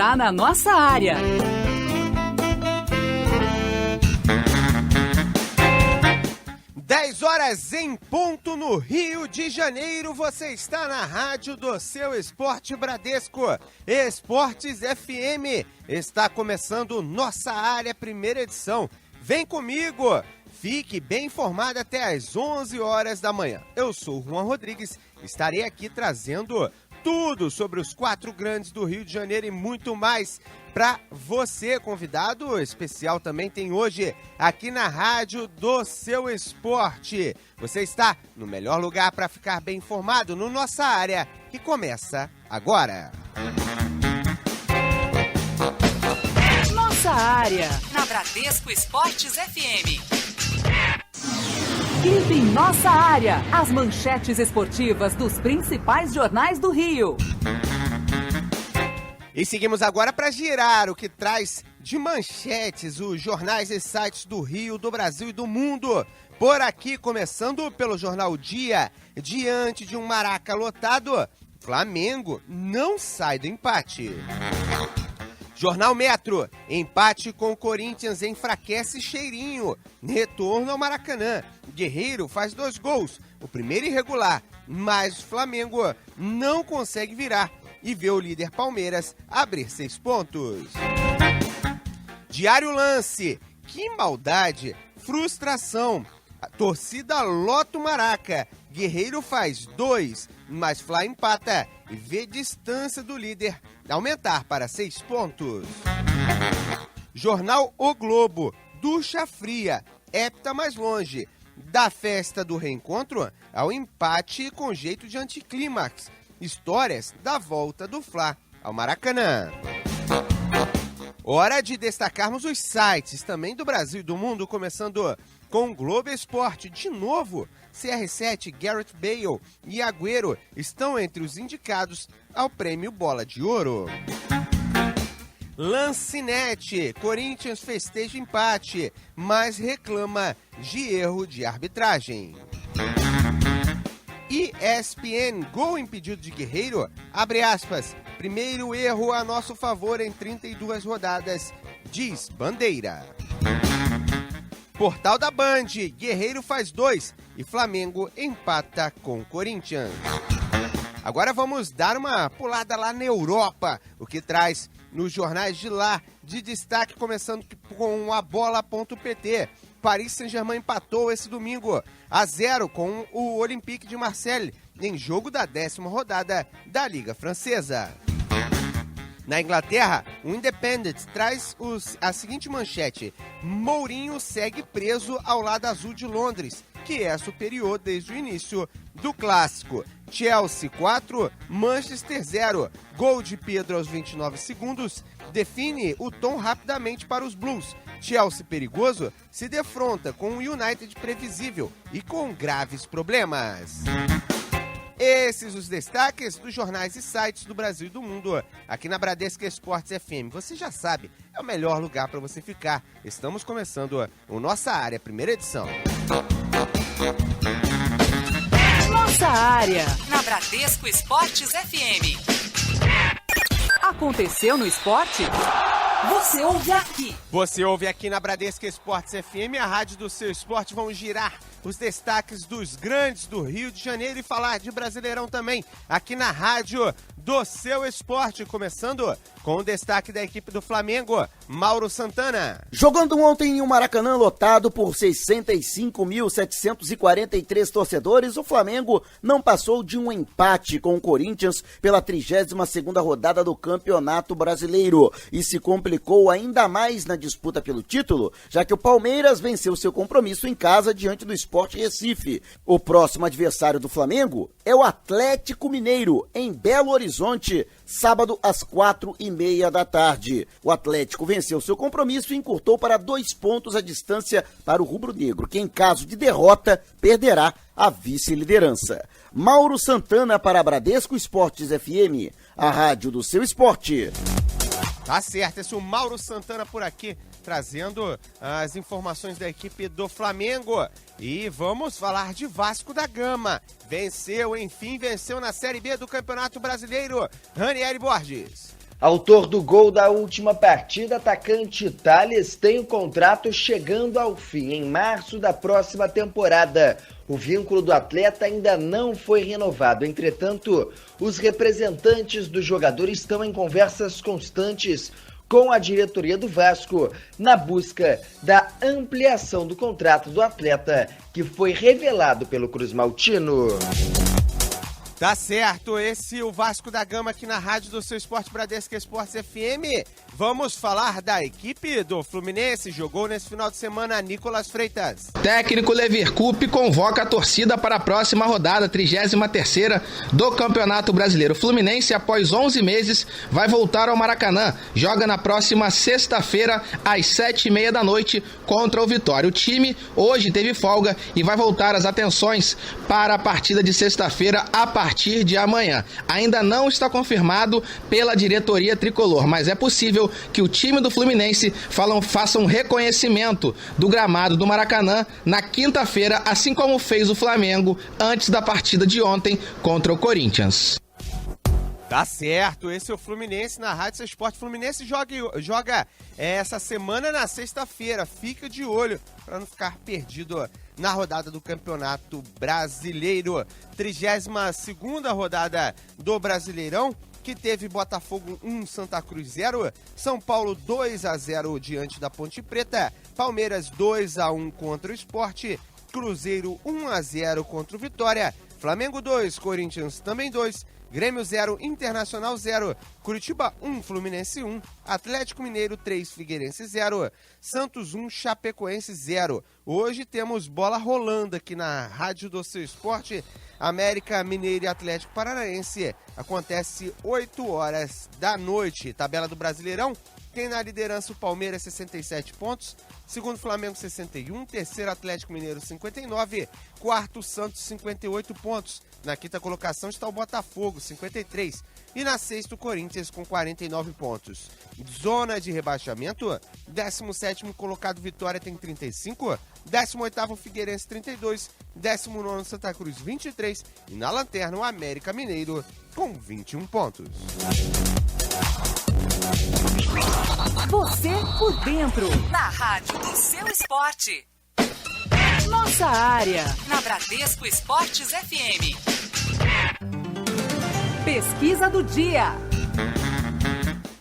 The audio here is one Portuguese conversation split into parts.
está na nossa área. Dez horas em ponto no Rio de Janeiro, você está na rádio do seu Esporte Bradesco, Esportes FM. Está começando Nossa Área, primeira edição. Vem comigo, fique bem informado até às 11 horas da manhã. Eu sou o Juan Rodrigues, estarei aqui trazendo tudo sobre os 4 grandes do Rio de Janeiro e muito mais para você. Convidado especial também tem hoje aqui na rádio do seu esporte. Você está no melhor lugar para ficar bem informado no Nossa Área, que começa agora. Nossa Área, na Bradesco Esportes FM. Quinta em Nossa Área, as manchetes esportivas dos principais jornais do Rio. E seguimos agora para girar o que traz de manchetes os jornais e sites do Rio, do Brasil e do mundo. Por aqui, começando pelo Jornal Dia, diante de um Maraca lotado, Flamengo não sai do empate. Jornal Metro, empate com o Corinthians enfraquece Cheirinho. Retorno ao Maracanã. Guerreiro faz 2 gols, o primeiro irregular, mas o Flamengo não consegue virar e vê o líder Palmeiras abrir 6 pontos. Diário Lance, que maldade, frustração. A torcida lota o Maraca. Guerreiro faz 2, mas Fla empata e vê distância do líder aumentar para 6 pontos. Jornal O Globo, ducha fria, hepta mais longe. Da festa do reencontro ao empate com jeito de anticlímax. Histórias da volta do Fla ao Maracanã. Hora de destacarmos os sites também do Brasil e do mundo, começando com o Globo Esporte. De novo, CR7, Gareth Bale e Agüero estão entre os indicados ao prêmio Bola de Ouro. Lancinete, Corinthians festeja empate, mas reclama de erro de arbitragem. ESPN, gol impedido de Guerreiro, abre aspas, primeiro erro a nosso favor em 32 rodadas, diz Bandeira. Portal da Band, Guerreiro faz 2 e Flamengo empata com Corinthians. Agora vamos dar uma pulada lá na Europa, o que traz nos jornais de lá, de destaque começando com a bola.pt. Paris Saint-Germain empatou esse domingo a 0 com o Olympique de Marseille em jogo da 10ª rodada da Liga Francesa. Na Inglaterra, o Independent traz a seguinte manchete: Mourinho segue preso ao lado azul de Londres, que é superior desde o início do clássico. Chelsea 4, Manchester 0. Gol de Pedro aos 29 segundos define o tom rapidamente para os Blues. Chelsea perigoso se defronta com o United previsível e com graves problemas. Esses os destaques dos jornais e sites do Brasil e do mundo, aqui na Bradesco Esportes FM. Você já sabe, é o melhor lugar para você ficar. Estamos começando o Nossa Área, primeira edição. Nossa Área, na Bradesco Esportes FM. Aconteceu no esporte? Você ouve aqui. Você ouve aqui na Bradesco Esportes FM, a rádio do seu esporte. Vamos girar os destaques dos grandes do Rio de Janeiro e falar de Brasileirão também, aqui na rádio do seu esporte, começando com o destaque da equipe do Flamengo, Mauro Santana. Jogando ontem em um Maracanã lotado por 65.743 torcedores, o Flamengo não passou de um empate com o Corinthians pela 32ª rodada do Campeonato Brasileiro e se complicou ainda mais na disputa pelo título, já que o Palmeiras venceu seu compromisso em casa diante do Sport Recife. O próximo adversário do Flamengo é o Atlético Mineiro, em Belo Horizonte, sábado às 4h30 da tarde. O Atlético venceu seu compromisso e encurtou para 2 pontos a distância para o rubro-negro, que em caso de derrota perderá a vice-liderança. Mauro Santana para a Bradesco Esportes FM, a rádio do seu esporte. Tá certo, esse é o Mauro Santana por aqui, trazendo as informações da equipe do Flamengo. E vamos falar de Vasco da Gama. Venceu na Série B do Campeonato Brasileiro. Ranieri Borges. Autor do gol da última partida, atacante Thales tem o contrato chegando ao fim em março da próxima temporada. O vínculo do atleta ainda não foi renovado. Entretanto, os representantes do jogador estão em conversas constantes com a diretoria do Vasco na busca da ampliação do contrato do atleta, que foi revelado pelo Cruz Maltino. Tá certo, esse é o Vasco da Gama aqui na rádio do seu Esporte Bradesco Esportes FM. Vamos falar da equipe do Fluminense, jogou nesse final de semana Nicolas Freitas. Técnico Lever Coupe convoca a torcida para a próxima rodada, 33ª do Campeonato Brasileiro. O Fluminense, após 11 meses, vai voltar ao Maracanã. Joga na próxima sexta-feira, às 7h30 da noite, contra o Vitória. O time hoje teve folga e vai voltar as atenções para a partida de sexta-feira a partir de amanhã. Ainda não está confirmado pela diretoria tricolor, mas é possível que o time do Fluminense faça um reconhecimento do gramado do Maracanã na quinta-feira, assim como fez o Flamengo antes da partida de ontem contra o Corinthians. Tá certo, esse é o Fluminense na Rádio Seu Esporte. Fluminense joga essa semana na sexta-feira. Fica de olho para não ficar perdido na rodada do Campeonato Brasileiro. 32ª rodada do Brasileirão, que teve Botafogo 1, Santa Cruz 0, São Paulo 2-0 diante da Ponte Preta, Palmeiras 2-1 contra o Sport, Cruzeiro 1-0 contra o Vitória, Flamengo 2, Corinthians também 2, Grêmio 0, Internacional 0, Curitiba 1, Fluminense 1, Atlético Mineiro 3, Figueirense 0, Santos 1, Chapecoense 0. Hoje temos bola rolando aqui na Rádio do Seu Esporte. América Mineiro e Atlético Paranaense. Acontece 8 horas da noite. Tabela do Brasileirão. Tem na liderança o Palmeiras, 67 pontos. Segundo, Flamengo, 61. Terceiro, Atlético Mineiro, 59. Quarto, Santos, 58 pontos. Na quinta colocação está o Botafogo, 53. E na sexta, o Corinthians, com 49 pontos. Zona de rebaixamento. 17º colocado, Vitória, tem 35. 18º, Figueirense, 32. 19º, Santa Cruz, 23. E na lanterna, o América Mineiro, com 21 pontos. Você por dentro. Na rádio do seu esporte. Nossa área. Na Bradesco Esportes FM. Pesquisa do dia.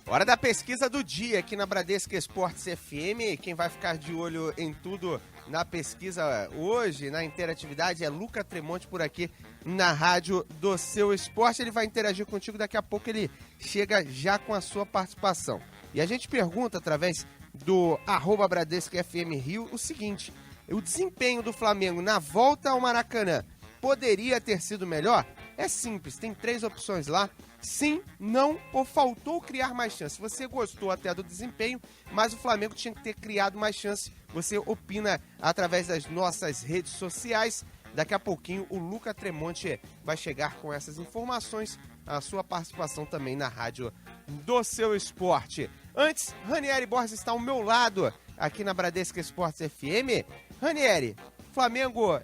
Hora da pesquisa do dia aqui na Bradesco Esportes FM. Quem vai ficar de olho em tudo na pesquisa hoje, na interatividade, é Luca Tremonti por aqui na rádio do seu esporte. Ele vai interagir contigo, daqui a pouco ele chega já com a sua participação. E a gente pergunta através do @BradescoFMRio o seguinte: o desempenho do Flamengo na volta ao Maracanã poderia ter sido melhor? É simples, tem 3 opções lá. Sim, não ou faltou criar mais chance. Você gostou até do desempenho, mas o Flamengo tinha que ter criado mais chance. Você opina através das nossas redes sociais. Daqui a pouquinho o Luca Tremonti vai chegar com essas informações, a sua participação também na rádio do seu esporte. Antes, Ranieri Borges está ao meu lado aqui na Bradesco Esportes FM. Ranieri, Flamengo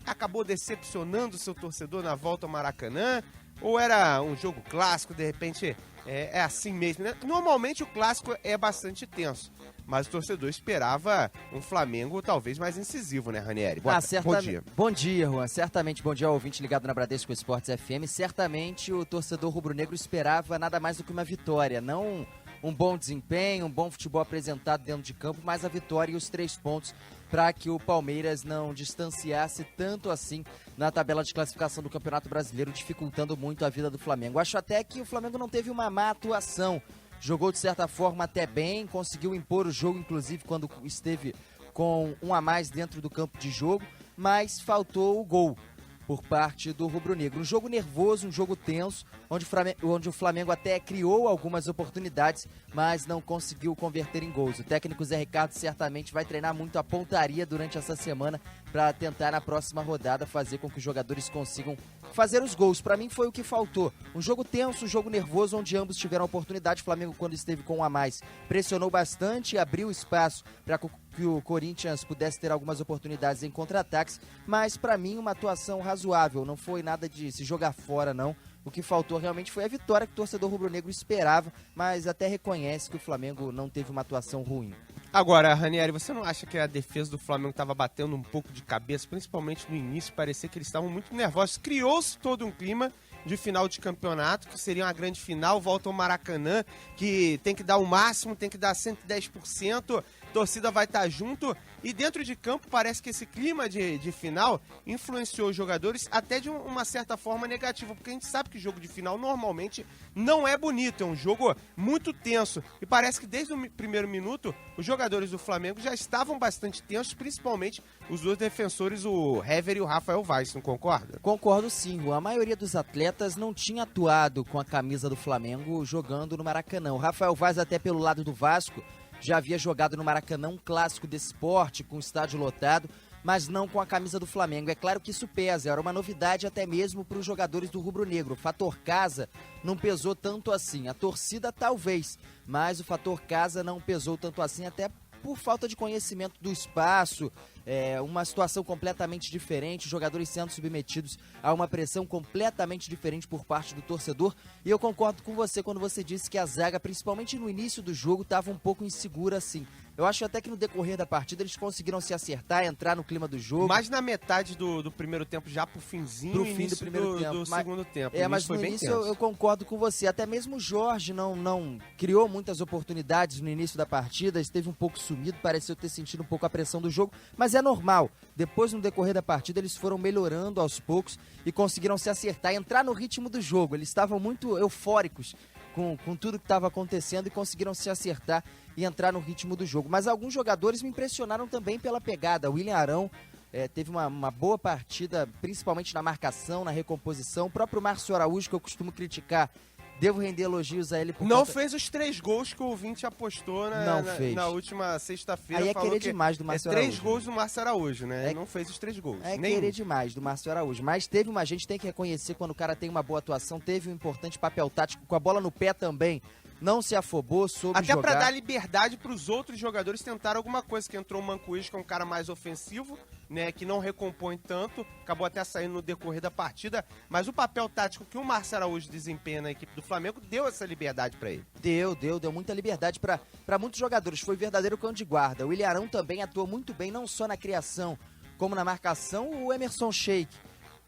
acabou decepcionando seu torcedor na volta ao Maracanã? Ou era um jogo clássico, de repente é assim mesmo, né? Normalmente o clássico é bastante tenso, mas o torcedor esperava um Flamengo talvez mais incisivo, né, Ranieri? Bom dia. Bom dia, Juan. Certamente, bom dia ao ouvinte ligado na Bradesco Esportes FM. Certamente o torcedor rubro-negro esperava nada mais do que uma vitória, não um bom desempenho, um bom futebol apresentado dentro de campo, mas a vitória e os 3 pontos para que o Palmeiras não distanciasse tanto assim na tabela de classificação do Campeonato Brasileiro, dificultando muito a vida do Flamengo. Acho até que o Flamengo não teve uma má atuação, jogou de certa forma até bem, conseguiu impor o jogo, inclusive quando esteve com um a mais dentro do campo de jogo, mas faltou o gol por parte do rubro-negro. Um jogo nervoso, um jogo tenso, onde o Flamengo até criou algumas oportunidades, mas não conseguiu converter em gols. O técnico Zé Ricardo certamente vai treinar muito a pontaria durante essa semana para tentar na próxima rodada fazer com que os jogadores consigam fazer os gols. Para mim foi o que faltou. Um jogo tenso, um jogo nervoso, onde ambos tiveram oportunidade. O Flamengo, quando esteve com um a mais, pressionou bastante, abriu espaço para que o Corinthians pudesse ter algumas oportunidades em contra-ataques, mas para mim uma atuação razoável, não foi nada de se jogar fora não. O que faltou realmente foi a vitória que o torcedor rubro-negro esperava, mas até reconhece que o Flamengo não teve uma atuação ruim. Agora, Ranieri, você não acha que a defesa do Flamengo estava batendo um pouco de cabeça, principalmente no início, parecia que eles estavam muito nervosos. Criou-se todo um clima de final de campeonato, que seria uma grande final, volta ao Maracanã, que tem que dar o máximo, tem que dar 110%, torcida vai estar junto, e dentro de campo parece que esse clima de final influenciou os jogadores até de uma certa forma negativa, porque a gente sabe que jogo de final normalmente não é bonito, é um jogo muito tenso, e parece que desde o primeiro minuto os jogadores do Flamengo já estavam bastante tensos, principalmente os dois defensores, o Hever e o Rafael Vaz, não concorda? Concordo sim, Juan. A maioria dos atletas não tinha atuado com a camisa do Flamengo jogando no Maracanã. O Rafael Vaz, até pelo lado do Vasco, já havia jogado no Maracanã um clássico desse esporte, com o estádio lotado, mas não com a camisa do Flamengo. É claro que isso pesa, era uma novidade até mesmo para os jogadores do rubro-negro. O fator casa não pesou tanto assim, a torcida talvez, mas o fator casa não pesou tanto assim, até por falta de conhecimento do espaço, uma situação completamente diferente, os jogadores sendo submetidos a uma pressão completamente diferente por parte do torcedor. E eu concordo com você quando você disse que a zaga, principalmente no início do jogo, estava um pouco insegura assim. Eu acho até que no decorrer da partida eles conseguiram se acertar, entrar no clima do jogo. Mas na metade do primeiro tempo, já pro finzinho, pro fim do primeiro tempo. Do segundo tempo. Mas no início eu concordo com você. Até mesmo o Jorge não criou muitas oportunidades no início da partida, esteve um pouco sumido, pareceu ter sentido um pouco a pressão do jogo, mas é normal. Depois, no decorrer da partida, eles foram melhorando aos poucos e conseguiram se acertar, entrar no ritmo do jogo. Eles estavam muito eufóricos com tudo que estava acontecendo e conseguiram se acertar e entrar no ritmo do jogo. Mas alguns jogadores me impressionaram também pela pegada. O William Arão teve uma boa partida, principalmente na marcação, na recomposição. O próprio Márcio Araújo, que eu costumo criticar, devo render elogios a ele. Não fez os 3 gols que o ouvinte apostou na última sexta-feira. Aí é querer demais do Márcio Araújo. 3 gols do Márcio Araújo, né? Não fez os 3 gols. É querer demais do Márcio Araújo. Mas teve uma gente, tem que reconhecer quando o cara tem uma boa atuação, teve um importante papel tático, com a bola no pé também. Não se afobou, soube até jogar. Pra dar liberdade pros outros jogadores tentar alguma coisa, que entrou o Mancuís, que é um cara mais ofensivo, né, que não recompõe tanto, acabou até saindo no decorrer da partida, mas o papel tático que o Márcio Araújo desempenha na equipe do Flamengo deu essa liberdade pra ele. Deu muita liberdade pra muitos jogadores, foi verdadeiro cão de guarda. O William Arão também atuou muito bem, não só na criação, como na marcação. O Emerson Sheik,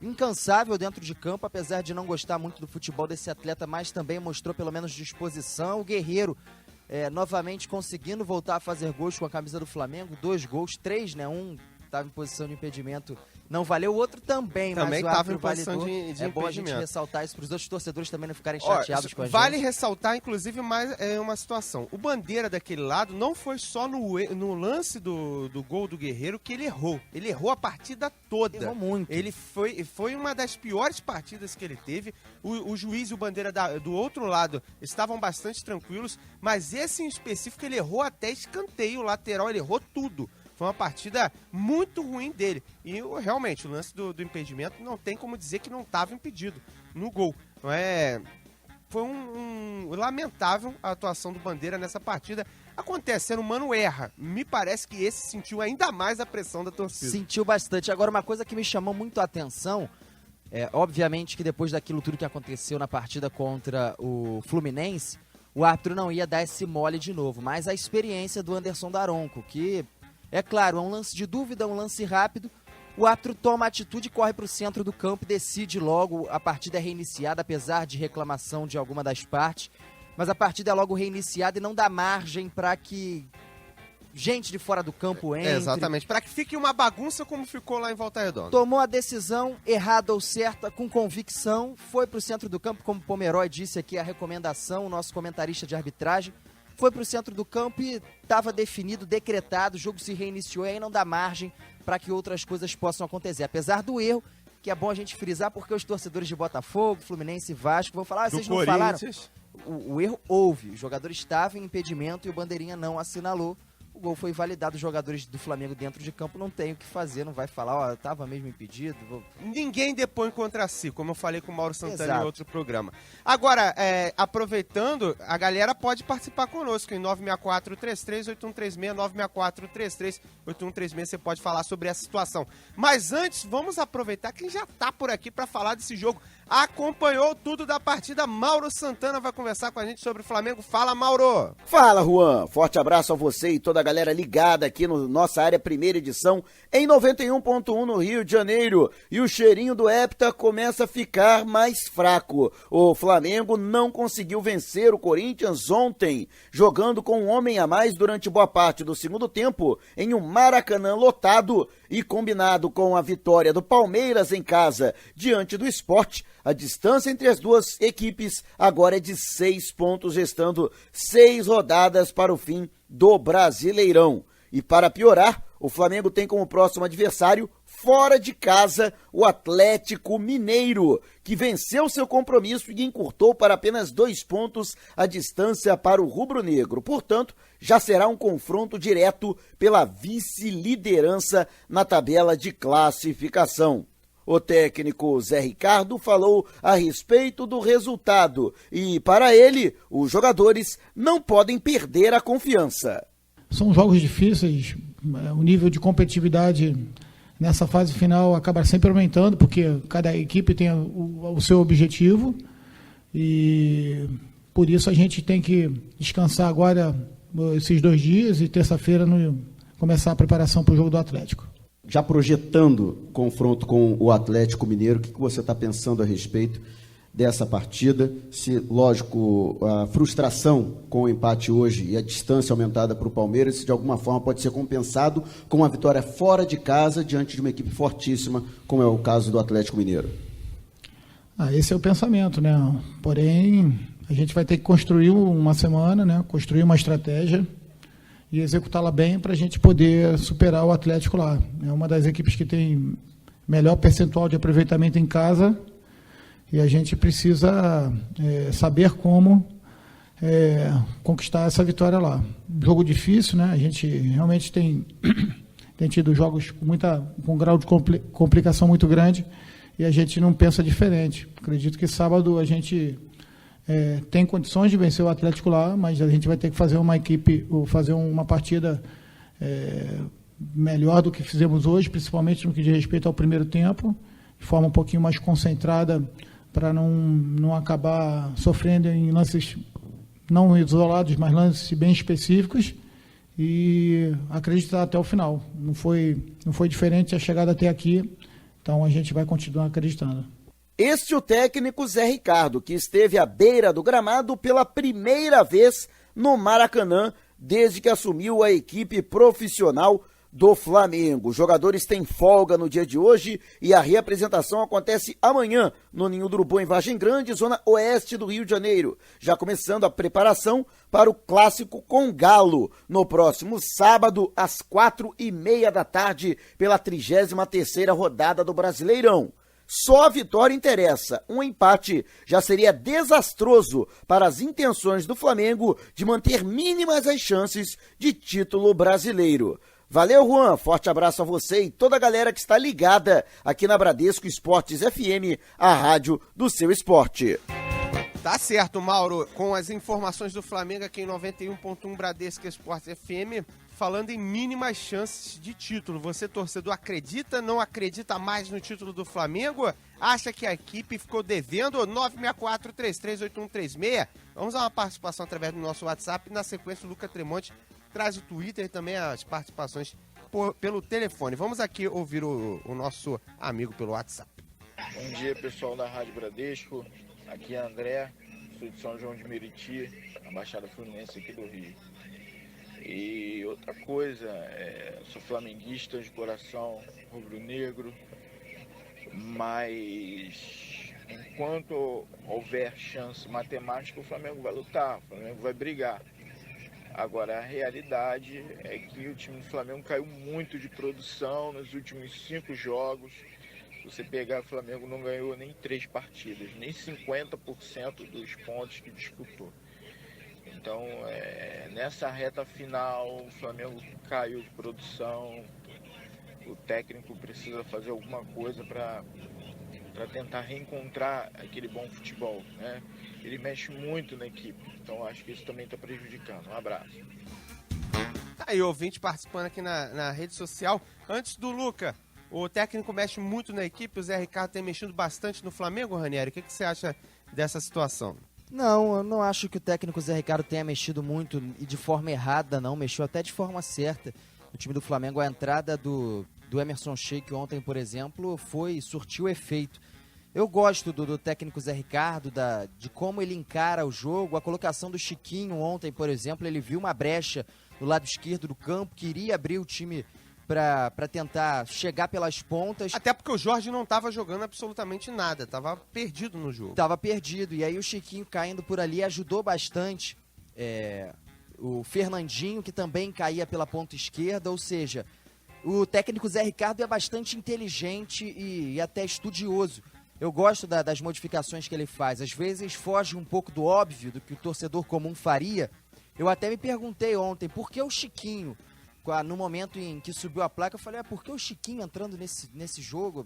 incansável dentro de campo, apesar de não gostar muito do futebol desse atleta, mas também mostrou pelo menos disposição. O Guerreiro, novamente conseguindo voltar a fazer gols com a camisa do Flamengo, 2 gols, 3, né? Um estava em posição de impedimento, não valeu, o outro também mas o estava em árbitro posição validou. de impedimento. Bom a gente ressaltar isso para os outros torcedores também não ficarem chateados com a gente. Vale ressaltar, inclusive, mais uma situação. O Bandeira daquele lado não foi só no lance do gol do Guerreiro que ele errou. Ele errou a partida toda. Errou muito. Ele foi uma das piores partidas que ele teve. O juiz e o Bandeira do outro lado estavam bastante tranquilos, mas esse em específico ele errou até escanteio lateral, ele errou tudo. Foi uma partida muito ruim dele. E realmente, o lance do impedimento não tem como dizer que não estava impedido no gol. Foi um lamentável a atuação do Bandeira nessa partida. Acontece, ser humano erra. Me parece que esse sentiu ainda mais a pressão da torcida. Sentiu bastante. Agora, uma coisa que me chamou muito a atenção, obviamente que depois daquilo tudo que aconteceu na partida contra o Fluminense, o árbitro não ia dar esse mole de novo. Mas a experiência do Anderson Daronco, que... é claro, é um lance de dúvida, um lance rápido. O árbitro toma a atitude, corre para o centro do campo e decide logo. A partida é reiniciada, apesar de reclamação de alguma das partes. Mas a partida é logo reiniciada e não dá margem para que gente de fora do campo entre. Exatamente, para que fique uma bagunça como ficou lá em Volta Redonda. Tomou a decisão errada ou certa, com convicção, foi para o centro do campo, como o Pomeroy disse aqui, a recomendação, o nosso comentarista de arbitragem. Foi para o centro do campo e estava definido, decretado, o jogo se reiniciou e aí não dá margem para que outras coisas possam acontecer. Apesar do erro, que é bom a gente frisar, porque os torcedores de Botafogo, Fluminense e Vasco vão falar, vocês não falaram? O erro houve, o jogador estava em impedimento e o Bandeirinha não assinalou. O gol foi validado, os jogadores do Flamengo dentro de campo não tem o que fazer, não vai falar, tava mesmo impedido. Ninguém depõe contra si, como eu falei com o Mauro Santana em outro programa. Agora, aproveitando, a galera pode participar conosco em 964-33-8136, 964-33-8136, você pode falar sobre essa situação. Mas antes, vamos aproveitar quem já tá por aqui para falar desse jogo. acompanhou tudo da partida. Mauro Santana vai conversar com a gente sobre o Flamengo. Fala, Mauro! Fala, Juan! Forte abraço a você e toda a galera ligada aqui no nossa área primeira edição em 91.1 no Rio de Janeiro. E o cheirinho do Hepta começa a ficar mais fraco. O Flamengo não conseguiu vencer o Corinthians ontem, jogando com um homem a mais durante boa parte do segundo tempo em um Maracanã lotado e combinado com a vitória do Palmeiras em casa diante do Sport. A distância entre as duas equipes agora é de 6 pontos, restando 6 rodadas para o fim do Brasileirão. E para piorar, o Flamengo tem como próximo adversário, fora de casa, o Atlético Mineiro, que venceu seu compromisso e encurtou para apenas 2 pontos a distância para o rubro-negro. Portanto, já será um confronto direto pela vice-liderança na tabela de classificação. O técnico Zé Ricardo falou a respeito do resultado e, para ele, os jogadores não podem perder a confiança. São jogos difíceis, o nível de competitividade nessa fase final acaba sempre aumentando, porque cada equipe tem o seu objetivo e por isso a gente tem que descansar agora esses 2 dias e terça-feira começar a preparação para o jogo do Atlético. Já projetando confronto com o Atlético Mineiro, o que você está pensando a respeito dessa partida? Se, lógico, a frustração com o empate hoje e a distância aumentada para o Palmeiras, se de alguma forma pode ser compensado com uma vitória fora de casa diante de uma equipe fortíssima, como é o caso do Atlético Mineiro. Esse é o pensamento, né? Porém, a gente vai ter que construir uma semana, né? Construir uma estratégia e executá-la bem para a gente poder superar o Atlético lá. É uma das equipes que tem melhor percentual de aproveitamento em casa e a gente precisa saber como conquistar essa vitória lá. Jogo difícil, né? A gente realmente tem tido jogos com um grau de complicação muito grande e a gente não pensa diferente. Acredito que sábado a gente tem condições de vencer o Atlético lá, mas a gente vai ter que fazer uma partida melhor do que fizemos hoje, principalmente no que diz respeito ao primeiro tempo, de forma um pouquinho mais concentrada, para não acabar sofrendo em lances não isolados, mas lances bem específicos, e acreditar até o final. Não foi diferente a chegada até aqui, então a gente vai continuar acreditando. Este o técnico Zé Ricardo, que esteve à beira do gramado pela primeira vez no Maracanã, desde que assumiu a equipe profissional do Flamengo. Os jogadores têm folga no dia de hoje e a reapresentação acontece amanhã no Ninho do Urubu, em Vargem Grande, zona oeste do Rio de Janeiro. Já começando a preparação para o clássico com Galo, no próximo sábado, às 4:30 da tarde, pela 33ª rodada do Brasileirão. Só a vitória interessa. Um empate já seria desastroso para as intenções do Flamengo de manter mínimas as chances de título brasileiro. Valeu, Juan. Forte abraço a você e toda a galera que está ligada aqui na Bradesco Esportes FM, a rádio do seu esporte. Tá certo, Mauro. Com as informações do Flamengo aqui em 91.1 Bradesco Esportes FM, falando em mínimas chances de título. Você, torcedor, acredita, não acredita mais no título do Flamengo? Acha que a equipe ficou devendo? 964-338136. Vamos a uma participação através do nosso WhatsApp. Na sequência, o Luca Tremonte traz o Twitter e também as participações pelo telefone. Vamos aqui ouvir o nosso amigo pelo WhatsApp. Bom dia, pessoal da Rádio Bradesco. Aqui é André, sou de São João de Meriti, na Baixada Fluminense aqui do Rio. E outra coisa, sou flamenguista de coração, rubro-negro, mas enquanto houver chance matemática, o Flamengo vai lutar, o Flamengo vai brigar. Agora, a realidade é que o time do Flamengo caiu muito de produção nos últimos 5 jogos. Se você pegar, o Flamengo não ganhou nem 3 partidas, nem 50% dos pontos que disputou. Então, nessa reta final, o Flamengo caiu de produção. O técnico precisa fazer alguma coisa para tentar reencontrar aquele bom futebol, né? Ele mexe muito na equipe, então acho que isso também está prejudicando. Um abraço. Tá aí, ouvinte participando aqui na rede social. Antes do Luca o técnico mexe muito na equipe, o Zé Ricardo tem mexido bastante no Flamengo, Ranieri. O que você acha dessa situação? Não, eu não acho que o técnico Zé Ricardo tenha mexido muito e de forma errada, não. Mexeu até de forma certa. O time do Flamengo, a entrada do Emerson Sheik ontem, por exemplo, surtiu efeito. Eu gosto do técnico Zé Ricardo, de como ele encara o jogo. A colocação do Chiquinho ontem, por exemplo, ele viu uma brecha no lado esquerdo do campo, queria abrir o time para tentar chegar pelas pontas. Até porque o Jorge não estava jogando absolutamente nada, estava perdido no jogo. Estava perdido, e aí o Chiquinho caindo por ali ajudou bastante. O Fernandinho, que também caía pela ponta esquerda, ou seja, o técnico Zé Ricardo é bastante inteligente e até estudioso. Eu gosto das modificações que ele faz. Às vezes foge um pouco do óbvio, do que o torcedor comum faria. Eu até me perguntei ontem, por que o Chiquinho, no momento em que subiu a placa, eu falei, por que o Chiquinho entrando nesse jogo?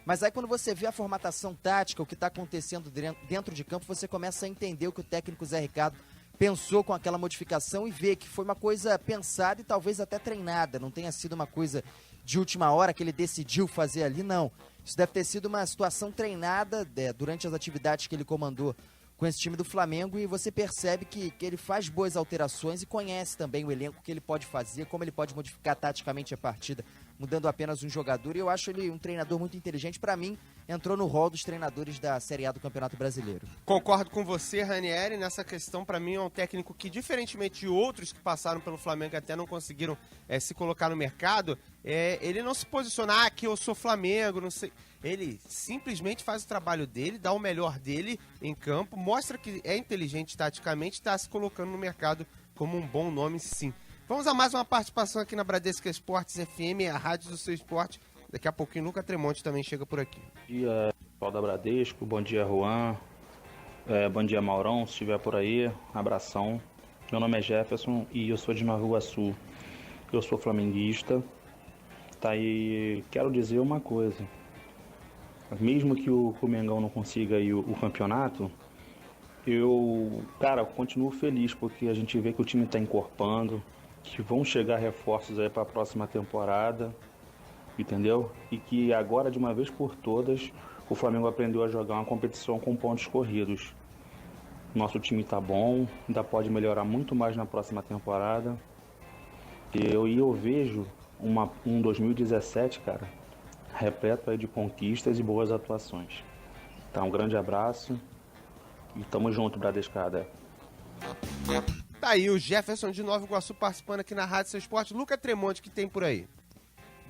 Mas aí quando você vê a formatação tática, o que está acontecendo dentro de campo, você começa a entender o que o técnico Zé Ricardo pensou com aquela modificação e vê que foi uma coisa pensada e talvez até treinada. Não tenha sido uma coisa de última hora que ele decidiu fazer ali, não. Isso deve ter sido uma situação treinada durante as atividades que ele comandou com esse time do Flamengo, e você percebe que ele faz boas alterações e conhece também o elenco que ele pode fazer, como ele pode modificar taticamente a partida, mudando apenas um jogador. E eu acho ele um treinador muito inteligente. Para mim, entrou no rol dos treinadores da Série A do Campeonato Brasileiro. Concordo com você, Ranieri, nessa questão. Para mim é um técnico que, diferentemente de outros que passaram pelo Flamengo e até não conseguiram se colocar no mercado, ele não se posiciona, que eu sou Flamengo, não sei. Ele simplesmente faz o trabalho dele, dá o melhor dele em campo, mostra que é inteligente taticamente, está se colocando no mercado como um bom nome, sim. Vamos a mais uma participação aqui na Bradesco Esportes FM, a rádio do seu esporte. Daqui a pouquinho Luca Tremonti também chega por aqui. Bom dia, pessoal da Bradesco, bom dia, Juan, bom dia, Maurão, se estiver por aí, abração. Meu nome é Jefferson e eu sou de Nova Iguaçu. Eu sou flamenguista, tá? E quero dizer uma coisa. Mesmo que o Mengão não consiga aí o campeonato, eu continuo feliz, porque a gente vê que o time está encorpando, que vão chegar reforços aí para a próxima temporada, entendeu? E que agora, de uma vez por todas, o Flamengo aprendeu a jogar uma competição com pontos corridos. Nosso time está bom, ainda pode melhorar muito mais na próxima temporada. E eu vejo um 2017, cara, repleto aí de conquistas e boas atuações. Tá, um grande abraço e tamo junto, Bradescada. Tá aí o Jefferson de Nova Iguaçu participando aqui na Rádio Seu Esporte. Luca Tremonti, que tem por aí?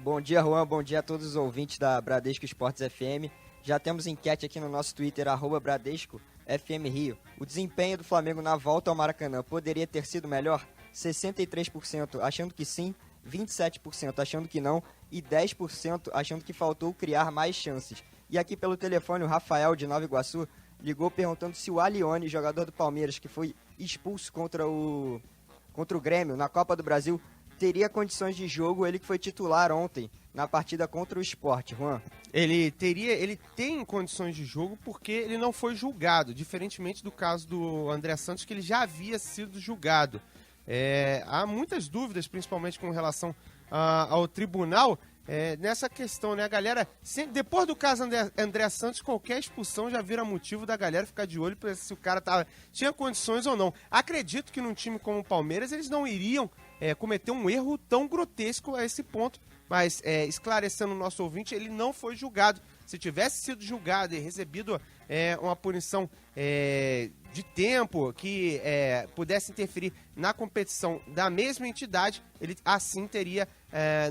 Bom dia, Juan, bom dia a todos os ouvintes da Bradesco Esportes FM. Já temos enquete aqui no nosso Twitter, @Bradesco FM Rio. O desempenho do Flamengo na volta ao Maracanã poderia ter sido melhor? 63% achando que sim, 27% achando que não e 10% achando que faltou criar mais chances. E aqui pelo telefone o Rafael de Nova Iguaçu ligou perguntando se o Alione, jogador do Palmeiras, que foi expulso contra o Grêmio na Copa do Brasil, teria condições de jogo, ele que foi titular ontem na partida contra o Sport, Juan. Ele tem condições de jogo porque ele não foi julgado, diferentemente do caso do André Santos, que ele já havia sido julgado. Há muitas dúvidas, principalmente com relação ao tribunal, nessa questão, né? A galera, depois do caso André Santos, qualquer expulsão já vira motivo da galera ficar de olho para se o cara tinha condições ou não. Acredito que num time como o Palmeiras eles não iriam cometer um erro tão grotesco a esse ponto, mas esclarecendo o nosso ouvinte, ele não foi julgado. Se tivesse sido julgado e recebido uma punição de tempo que pudesse interferir na competição da mesma entidade, ele assim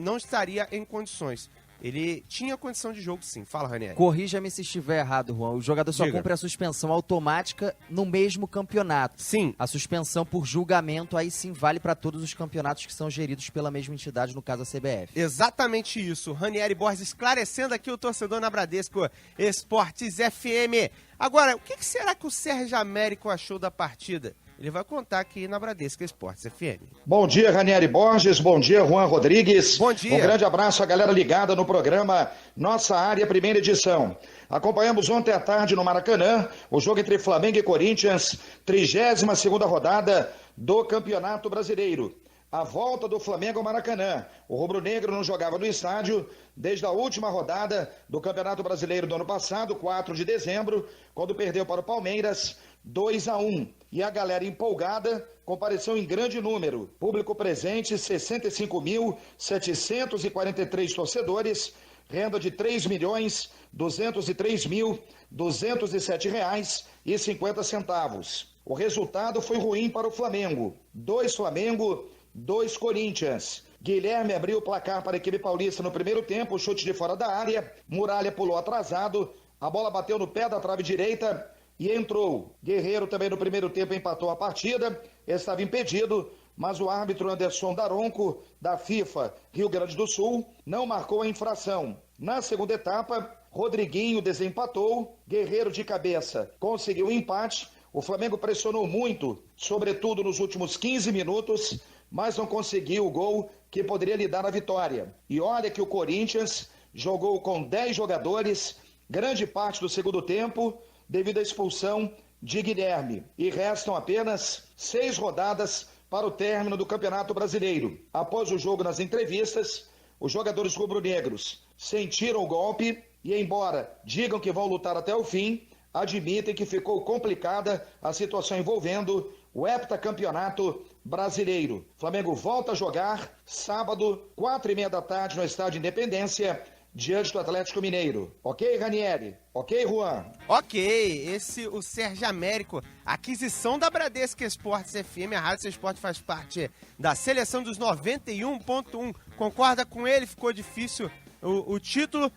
não estaria em condições. Ele tinha condição de jogo, sim. Fala, Ranieri. Corrija-me se estiver errado, Juan. O jogador só cumpre a suspensão automática no mesmo campeonato. Sim. A suspensão por julgamento, aí sim, vale para todos os campeonatos que são geridos pela mesma entidade, no caso a CBF. Exatamente isso. Ranieri Borges esclarecendo aqui o torcedor na Bradesco Esportes FM. Agora, o que será que o Sérgio Américo achou da partida? Ele vai contar aqui na Bradesco Esportes FM. Bom dia, Ranieri Borges. Bom dia, Juan Rodrigues. Bom dia. Um grande abraço à galera ligada no programa Nossa Área, primeira edição. Acompanhamos ontem à tarde no Maracanã o jogo entre Flamengo e Corinthians, 32ª rodada do Campeonato Brasileiro. a volta do Flamengo ao Maracanã. O rubro-negro não jogava no estádio desde a última rodada do Campeonato Brasileiro do ano passado, 4 de dezembro, quando perdeu para o Palmeiras 2-1. E a galera empolgada compareceu em grande número. Público presente, 65.743 torcedores, renda de R$ 3.203.207,50. O resultado foi ruim para o Flamengo. 2 Flamengo, 2 Corinthians. Guilherme abriu o placar para a equipe paulista no primeiro tempo, chute de fora da área, Muralha pulou atrasado, a bola bateu no pé da trave direita e entrou. Guerreiro também no primeiro tempo empatou a partida, estava impedido, mas o árbitro Anderson Daronco, da FIFA Rio Grande do Sul, não marcou a infração. Na segunda etapa, Rodriguinho desempatou, Guerreiro de cabeça conseguiu o empate. O Flamengo pressionou muito, sobretudo nos últimos 15 minutos, mas não conseguiu o gol que poderia lhe dar a vitória. E olha que o Corinthians jogou com 10 jogadores, grande parte do segundo tempo, devido à expulsão de Guilherme. E restam apenas 6 rodadas para o término do Campeonato Brasileiro. Após o jogo, nas entrevistas, os jogadores rubro-negros sentiram o golpe e, embora digam que vão lutar até o fim, admitem que ficou complicada a situação envolvendo o heptacampeonato brasileiro. Flamengo volta a jogar sábado, 4h30 da tarde, no Estádio Independência, diante do Atlético Mineiro. Ok, Ranieri? Ok, Juan? Ok, o Sérgio Américo, aquisição da Bradesco Esportes FM, a Rádio Seu Esporte faz parte da seleção dos 91.1. Concorda com ele? Ficou difícil o título,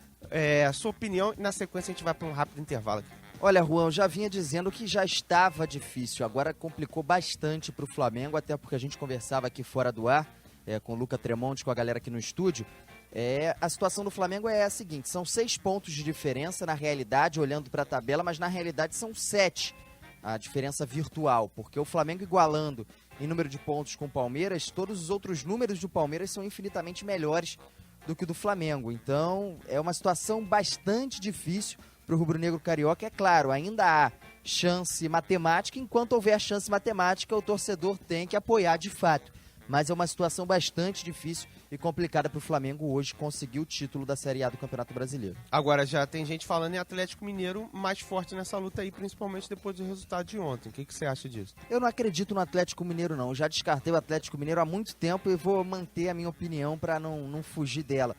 a sua opinião, e na sequência a gente vai para um rápido intervalo aqui. Olha, Juan, eu já vinha dizendo que já estava difícil, agora complicou bastante para o Flamengo, até porque a gente conversava aqui fora do ar, com o Luca Tremonti, com a galera aqui no estúdio. A situação do Flamengo é a seguinte, são 6 pontos de diferença na realidade, olhando para a tabela, mas na realidade são 7, a diferença virtual, porque o Flamengo igualando em número de pontos com o Palmeiras, todos os outros números do Palmeiras são infinitamente melhores do que o do Flamengo, então é uma situação bastante difícil para o rubro-negro carioca. É claro, ainda há chance matemática, enquanto houver chance matemática, o torcedor tem que apoiar de fato. Mas é uma situação bastante difícil e complicada para o Flamengo hoje conseguir o título da Série A do Campeonato Brasileiro. Agora, já tem gente falando em Atlético Mineiro mais forte nessa luta aí, principalmente depois do resultado de ontem. O que você acha disso? Eu não acredito no Atlético Mineiro, não. Eu já descartei o Atlético Mineiro há muito tempo e vou manter a minha opinião para não fugir dela.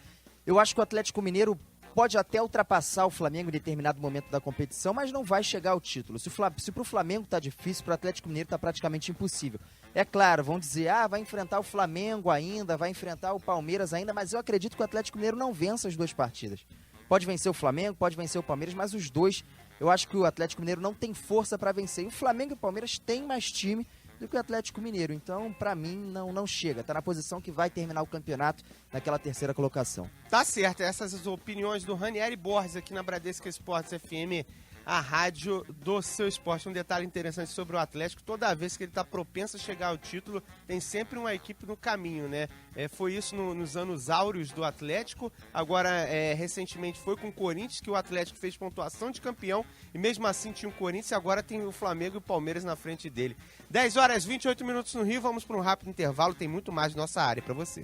Eu acho que o Atlético Mineiro pode até ultrapassar o Flamengo em determinado momento da competição, mas não vai chegar ao título. Se para o Flamengo tá difícil, para o Atlético Mineiro tá praticamente impossível. É claro, vão dizer, vai enfrentar o Flamengo ainda, vai enfrentar o Palmeiras ainda, mas eu acredito que o Atlético Mineiro não vença as 2 partidas. Pode vencer o Flamengo, pode vencer o Palmeiras, mas os dois, eu acho que o Atlético Mineiro não tem força para vencer. E o Flamengo e o Palmeiras têm mais time do que o Atlético Mineiro. Então, para mim, não chega. Tá na posição que vai terminar o campeonato naquela 3ª colocação. Tá certo. Essas as opiniões do Ranieri Borges aqui na Bradesco Esportes FM, a rádio do seu esporte. Um detalhe interessante sobre o Atlético, toda vez que ele está propenso a chegar ao título, tem sempre uma equipe no caminho, né? Foi isso nos anos áureos do Atlético, agora recentemente foi com o Corinthians, que o Atlético fez pontuação de campeão, e mesmo assim tinha o Corinthians, e agora tem o Flamengo e o Palmeiras na frente dele. 10h28 no Rio, vamos para um rápido intervalo, tem muito mais nossa área para você.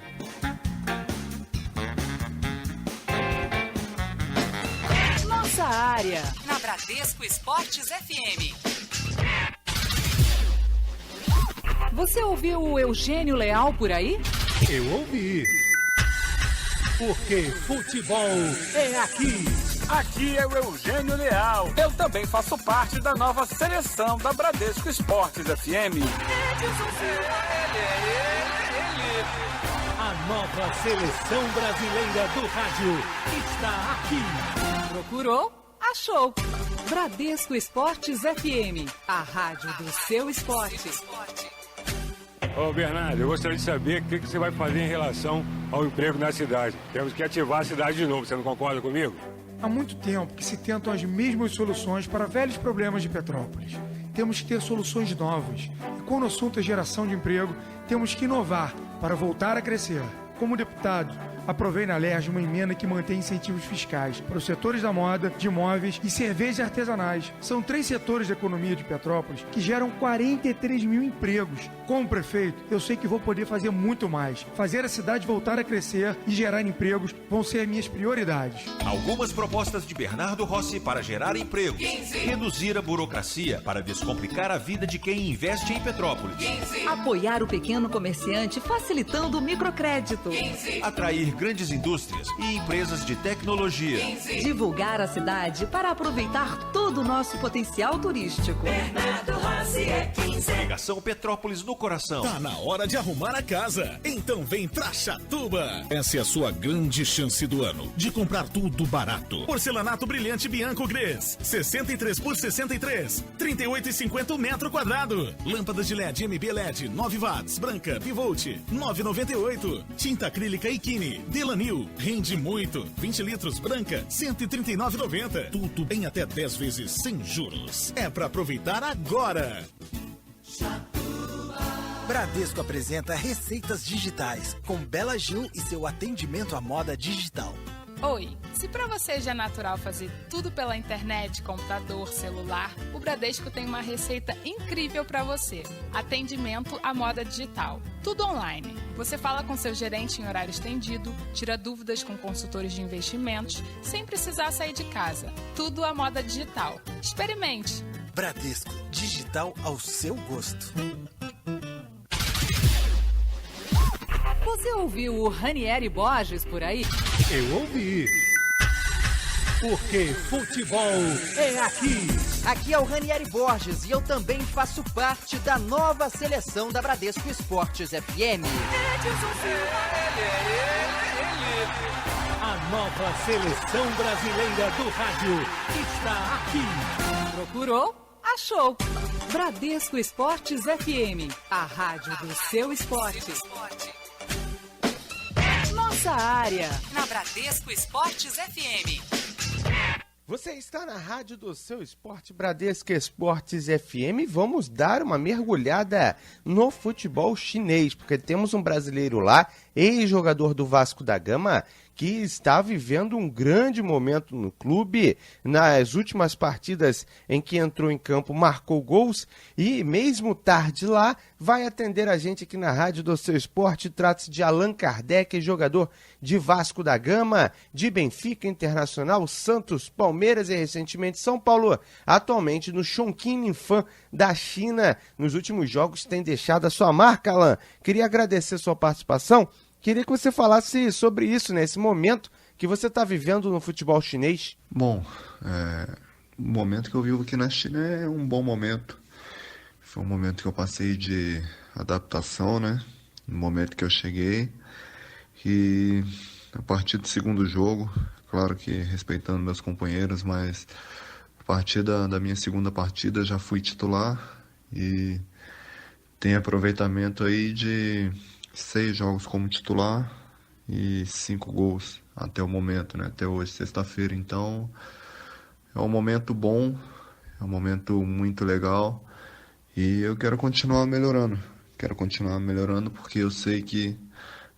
Nossa área, na Bradesco Esportes FM. Você ouviu o Eugênio Leal por aí? Eu ouvi. Porque futebol é aqui. Aqui é o Eugênio Leal. Eu também faço parte da nova seleção da Bradesco Esportes FM. A nova seleção brasileira do rádio está aqui. Procurou? Achou. Bradesco Esportes FM, a rádio do seu esporte. Ô Bernardo, eu gostaria de saber o que você vai fazer em relação ao emprego na cidade. Temos que ativar a cidade de novo, você não concorda comigo? Há muito tempo que se tentam as mesmas soluções para velhos problemas de Petrópolis. Temos que ter soluções novas. E quando o assunto é geração de emprego, temos que inovar para voltar a crescer. Como deputado, aprovei na LERJ uma emenda que mantém incentivos fiscais para os setores da moda, de imóveis e cervejas artesanais. São 3 setores da economia de Petrópolis que geram 43 mil empregos. Como prefeito, eu sei que vou poder fazer muito mais. Fazer a cidade voltar a crescer e gerar empregos vão ser minhas prioridades. Algumas propostas de Bernardo Rossi para gerar empregos. 15. Reduzir a burocracia para descomplicar a vida de quem investe em Petrópolis. 15. Apoiar o pequeno comerciante facilitando o microcrédito. 15. Atrair grandes indústrias e empresas de tecnologia. 15. Divulgar a cidade para aproveitar todo o nosso potencial turístico. Bernardo Rossi é 15. Ligação Petrópolis no coração. Tá na hora de arrumar a casa. Então vem pra Chatuba. Essa é a sua grande chance do ano de comprar tudo barato. Porcelanato brilhante Bianco Gres, 63 por 63, 38,50 o metro quadrado. Lâmpadas de LED MB LED 9 watts, branca, bivolt, 9,98. Tinta acrílica Ikini, Delanil, rende muito. 20 litros, branca, 139,90. Tudo em até 10 vezes sem juros. É pra aproveitar agora. Bradesco apresenta Receitas Digitais, com Bela Gil e seu atendimento à moda digital. Oi, se para você já é natural fazer tudo pela internet, computador, celular, o Bradesco tem uma receita incrível para você. Atendimento à moda digital. Tudo online. Você fala com seu gerente em horário estendido, tira dúvidas com consultores de investimentos, sem precisar sair de casa. Tudo à moda digital. Experimente. Bradesco, digital ao seu gosto. Você ouviu o Ranieri Borges por aí? Eu ouvi. Porque futebol é aqui. Aqui é o Ranieri Borges e eu também faço parte da nova seleção da Bradesco Esportes FM. A nova seleção brasileira do rádio está aqui. Procurou? Achou. Bradesco Esportes FM, a rádio do seu esporte. Nossa área, na Bradesco Esportes FM. Você está na rádio do seu esporte, Bradesco Esportes FM. Vamos dar uma mergulhada no futebol chinês, porque temos um brasileiro lá, ex-jogador do Vasco da Gama, que está vivendo um grande momento no clube. Nas últimas partidas em que entrou em campo, marcou gols e, mesmo tarde lá, vai atender a gente aqui na Rádio do Seu Esporte. Trata-se de Allan Kardec, jogador de Vasco da Gama, de Benfica, Internacional, Santos, Palmeiras e recentemente São Paulo. Atualmente no Chongqing Linfan da China. Nos últimos jogos tem deixado a sua marca, Allan. Queria agradecer sua participação. Queria que você falasse sobre isso, né? Esse momento que você está vivendo no futebol chinês. Bom, o momento que eu vivo aqui na China é um bom momento. Foi um momento que eu passei de adaptação, né? No momento que eu cheguei. E a partir do segundo jogo, claro que respeitando meus companheiros, mas a partir da minha segunda partida já fui titular e tem aproveitamento aí de 6 jogos como titular e 5 gols até o momento, né? Até hoje, sexta-feira. Então, é um momento bom, é um momento muito legal e eu quero continuar melhorando. Quero continuar melhorando porque eu sei que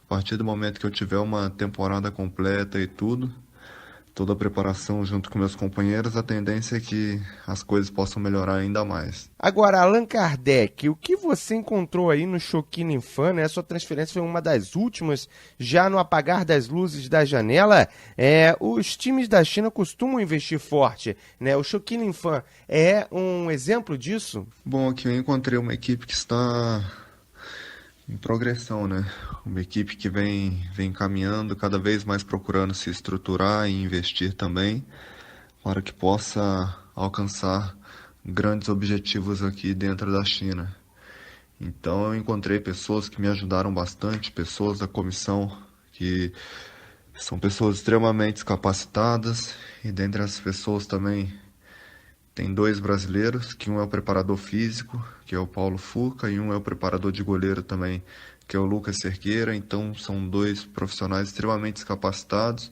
a partir do momento que eu tiver uma temporada completa e tudo, toda a preparação junto com meus companheiros, a tendência é que as coisas possam melhorar ainda mais. Agora, Allan Kardec, o que você encontrou aí no Chongqing Linfan, né? Sua transferência foi uma das últimas, já no apagar das luzes da janela. Os times da China costumam investir forte, né? O Chongqing Linfan é um exemplo disso? Bom, aqui eu encontrei uma equipe que está em progressão, né? Uma equipe que vem caminhando, cada vez mais procurando se estruturar e investir também, para que possa alcançar grandes objetivos aqui dentro da China. Então eu encontrei pessoas que me ajudaram bastante, pessoas da comissão que são pessoas extremamente capacitadas, e dentre essas pessoas também tem 2 brasileiros, que um é o preparador físico, que é o Paulo Furca, e um é o preparador de goleiro também, que é o Lucas Cerqueira. Então são 2 profissionais extremamente capacitados,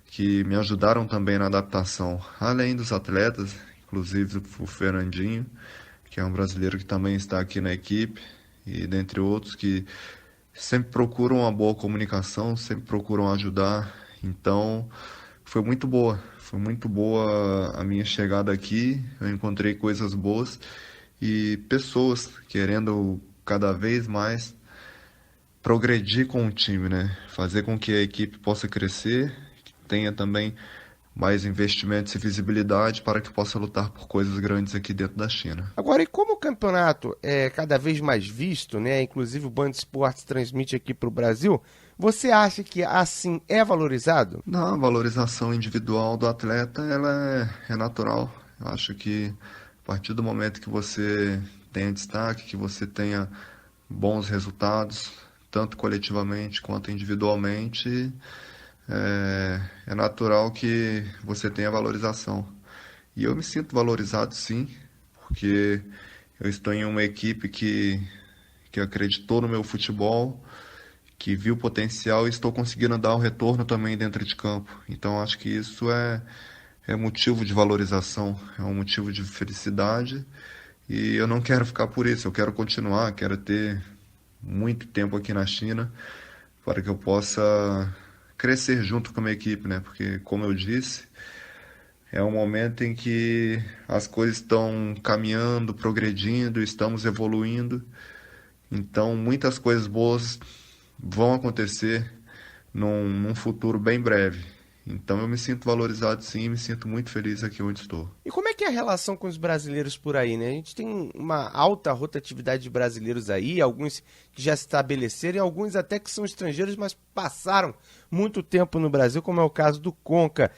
que me ajudaram também na adaptação, além dos atletas, inclusive o Fernandinho, que é um brasileiro que também está aqui na equipe, e dentre outros que sempre procuram uma boa comunicação, sempre procuram ajudar. Então, foi muito boa a minha chegada aqui. Eu encontrei coisas boas e pessoas querendo cada vez mais progredir com o time, né? Fazer com que a equipe possa crescer, que tenha também mais investimentos e visibilidade para que possa lutar por coisas grandes aqui dentro da China. Agora, e como o campeonato é cada vez mais visto, né? Inclusive o Band Esportes transmite aqui para o Brasil, você acha que assim é valorizado? Não, a valorização individual do atleta ela é natural. Eu acho que a partir do momento que você tenha destaque, que você tenha bons resultados, tanto coletivamente quanto individualmente, é natural que você tenha valorização. E eu me sinto valorizado sim, porque eu estou em uma equipe que acreditou no meu futebol, que viu o potencial e estou conseguindo dar o retorno também dentro de campo. Então acho que isso é motivo de valorização, é um motivo de felicidade e eu não quero ficar por isso, eu quero continuar, quero ter muito tempo aqui na China para que eu possa crescer junto com a minha equipe, né? Porque, como eu disse, é um momento em que as coisas estão caminhando, progredindo, estamos evoluindo. Então, muitas coisas boas vão acontecer num futuro bem breve. Então, eu me sinto valorizado sim, me sinto muito feliz aqui onde estou. E como é que é a relação com os brasileiros por aí, né? A gente tem uma alta rotatividade de brasileiros aí, alguns que já se estabeleceram e alguns até que são estrangeiros, mas passaram muito tempo no Brasil, como é o caso do Conca.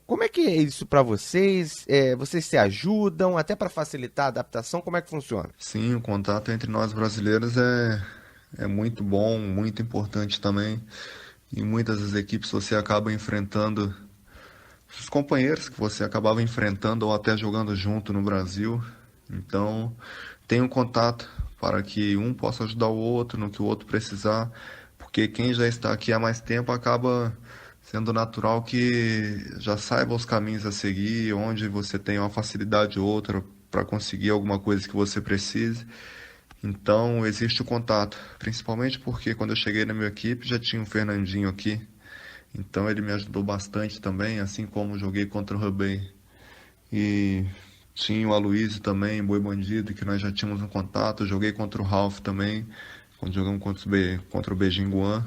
Como é que é isso para vocês? Vocês se ajudam até para facilitar a adaptação? Como é que funciona? Sim, o contato entre nós brasileiros é muito bom, muito importante também. Em muitas das equipes você acaba enfrentando os companheiros que você acabava enfrentando ou até jogando junto no Brasil. Então, tem um contato para que um possa ajudar o outro no que o outro precisar, porque quem já está aqui há mais tempo acaba sendo natural que já saiba os caminhos a seguir, onde você tem uma facilidade ou outra para conseguir alguma coisa que você precise. Então, existe o contato, principalmente porque quando eu cheguei na minha equipe já tinha o Fernandinho aqui, então ele me ajudou bastante também, assim como joguei contra o Rubem. E tinha o Aloysio também, Boi Bandido, que nós já tínhamos um contato, joguei contra o Ralf também, quando jogamos contra o Beijing Guan.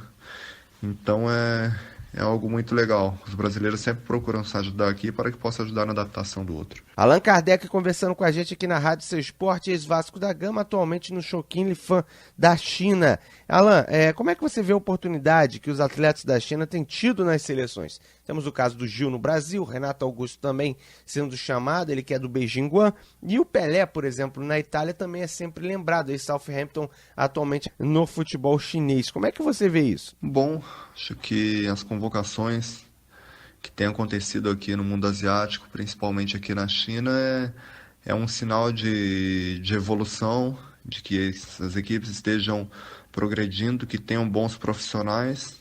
Então é algo muito legal. Os brasileiros sempre procuram se ajudar aqui para que possa ajudar na adaptação do outro. Allan Kardec conversando com a gente aqui na Rádio Seu Esporte, ex-Vasco da Gama, atualmente no Chongqing Lifan da China. Allan, como é que você vê a oportunidade que os atletas da China têm tido nas seleções? Temos o caso do Gil no Brasil, Renato Augusto também sendo chamado, ele que é do Beijing Guan, e o Pelé, por exemplo, na Itália também é sempre lembrado, em Southampton, atualmente no futebol chinês. Como é que você vê isso? Bom, acho que as convocações que têm acontecido aqui no mundo asiático, principalmente aqui na China, é um sinal de evolução, de que as equipes estejam progredindo, que tenham bons profissionais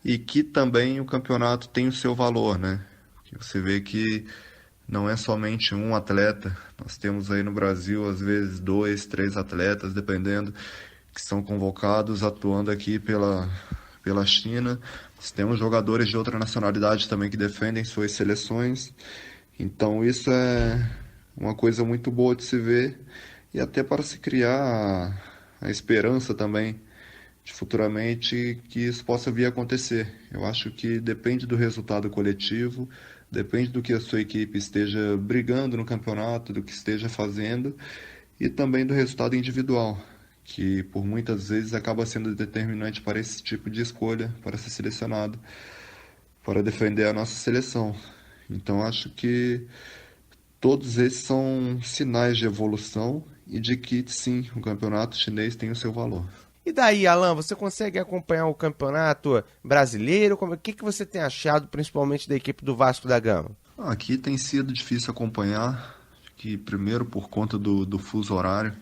e que também o campeonato tem o seu valor, né? Porque você vê que não é somente um atleta, nós temos aí no Brasil às vezes 2, 3 atletas, dependendo, que são convocados atuando aqui pela China. Nós temos jogadores de outra nacionalidade também que defendem suas seleções. Então isso é uma coisa muito boa de se ver e até para se criar a esperança também de futuramente que isso possa vir a acontecer. Eu acho que depende do resultado coletivo, depende do que a sua equipe esteja brigando no campeonato, do que esteja fazendo e também do resultado individual, que por muitas vezes acaba sendo determinante para esse tipo de escolha, para ser selecionado, para defender a nossa seleção. Então acho que todos esses são sinais de evolução e de que sim, o campeonato chinês tem o seu valor. E daí, Allan, você consegue acompanhar o campeonato brasileiro? O que você tem achado, principalmente da equipe do Vasco da Gama? Aqui tem sido difícil acompanhar, que primeiro por conta do fuso horário,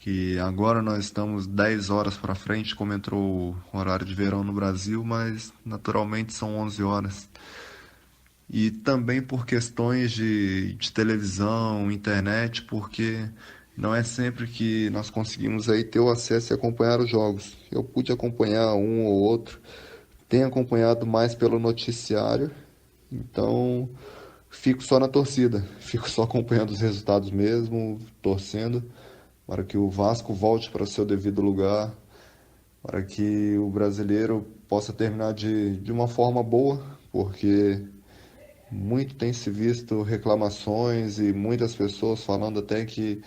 que agora nós estamos 10 horas para frente, como entrou o horário de verão no Brasil, mas naturalmente são 11 horas. E também por questões de televisão, internet, porque não é sempre que nós conseguimos aí ter o acesso e acompanhar os jogos. Eu pude acompanhar um ou outro, tenho acompanhado mais pelo noticiário, então fico só na torcida, fico só acompanhando os resultados mesmo, torcendo para que o Vasco volte para o seu devido lugar, para que o brasileiro possa terminar de uma forma boa, porque muito tem se visto reclamações e muitas pessoas falando até que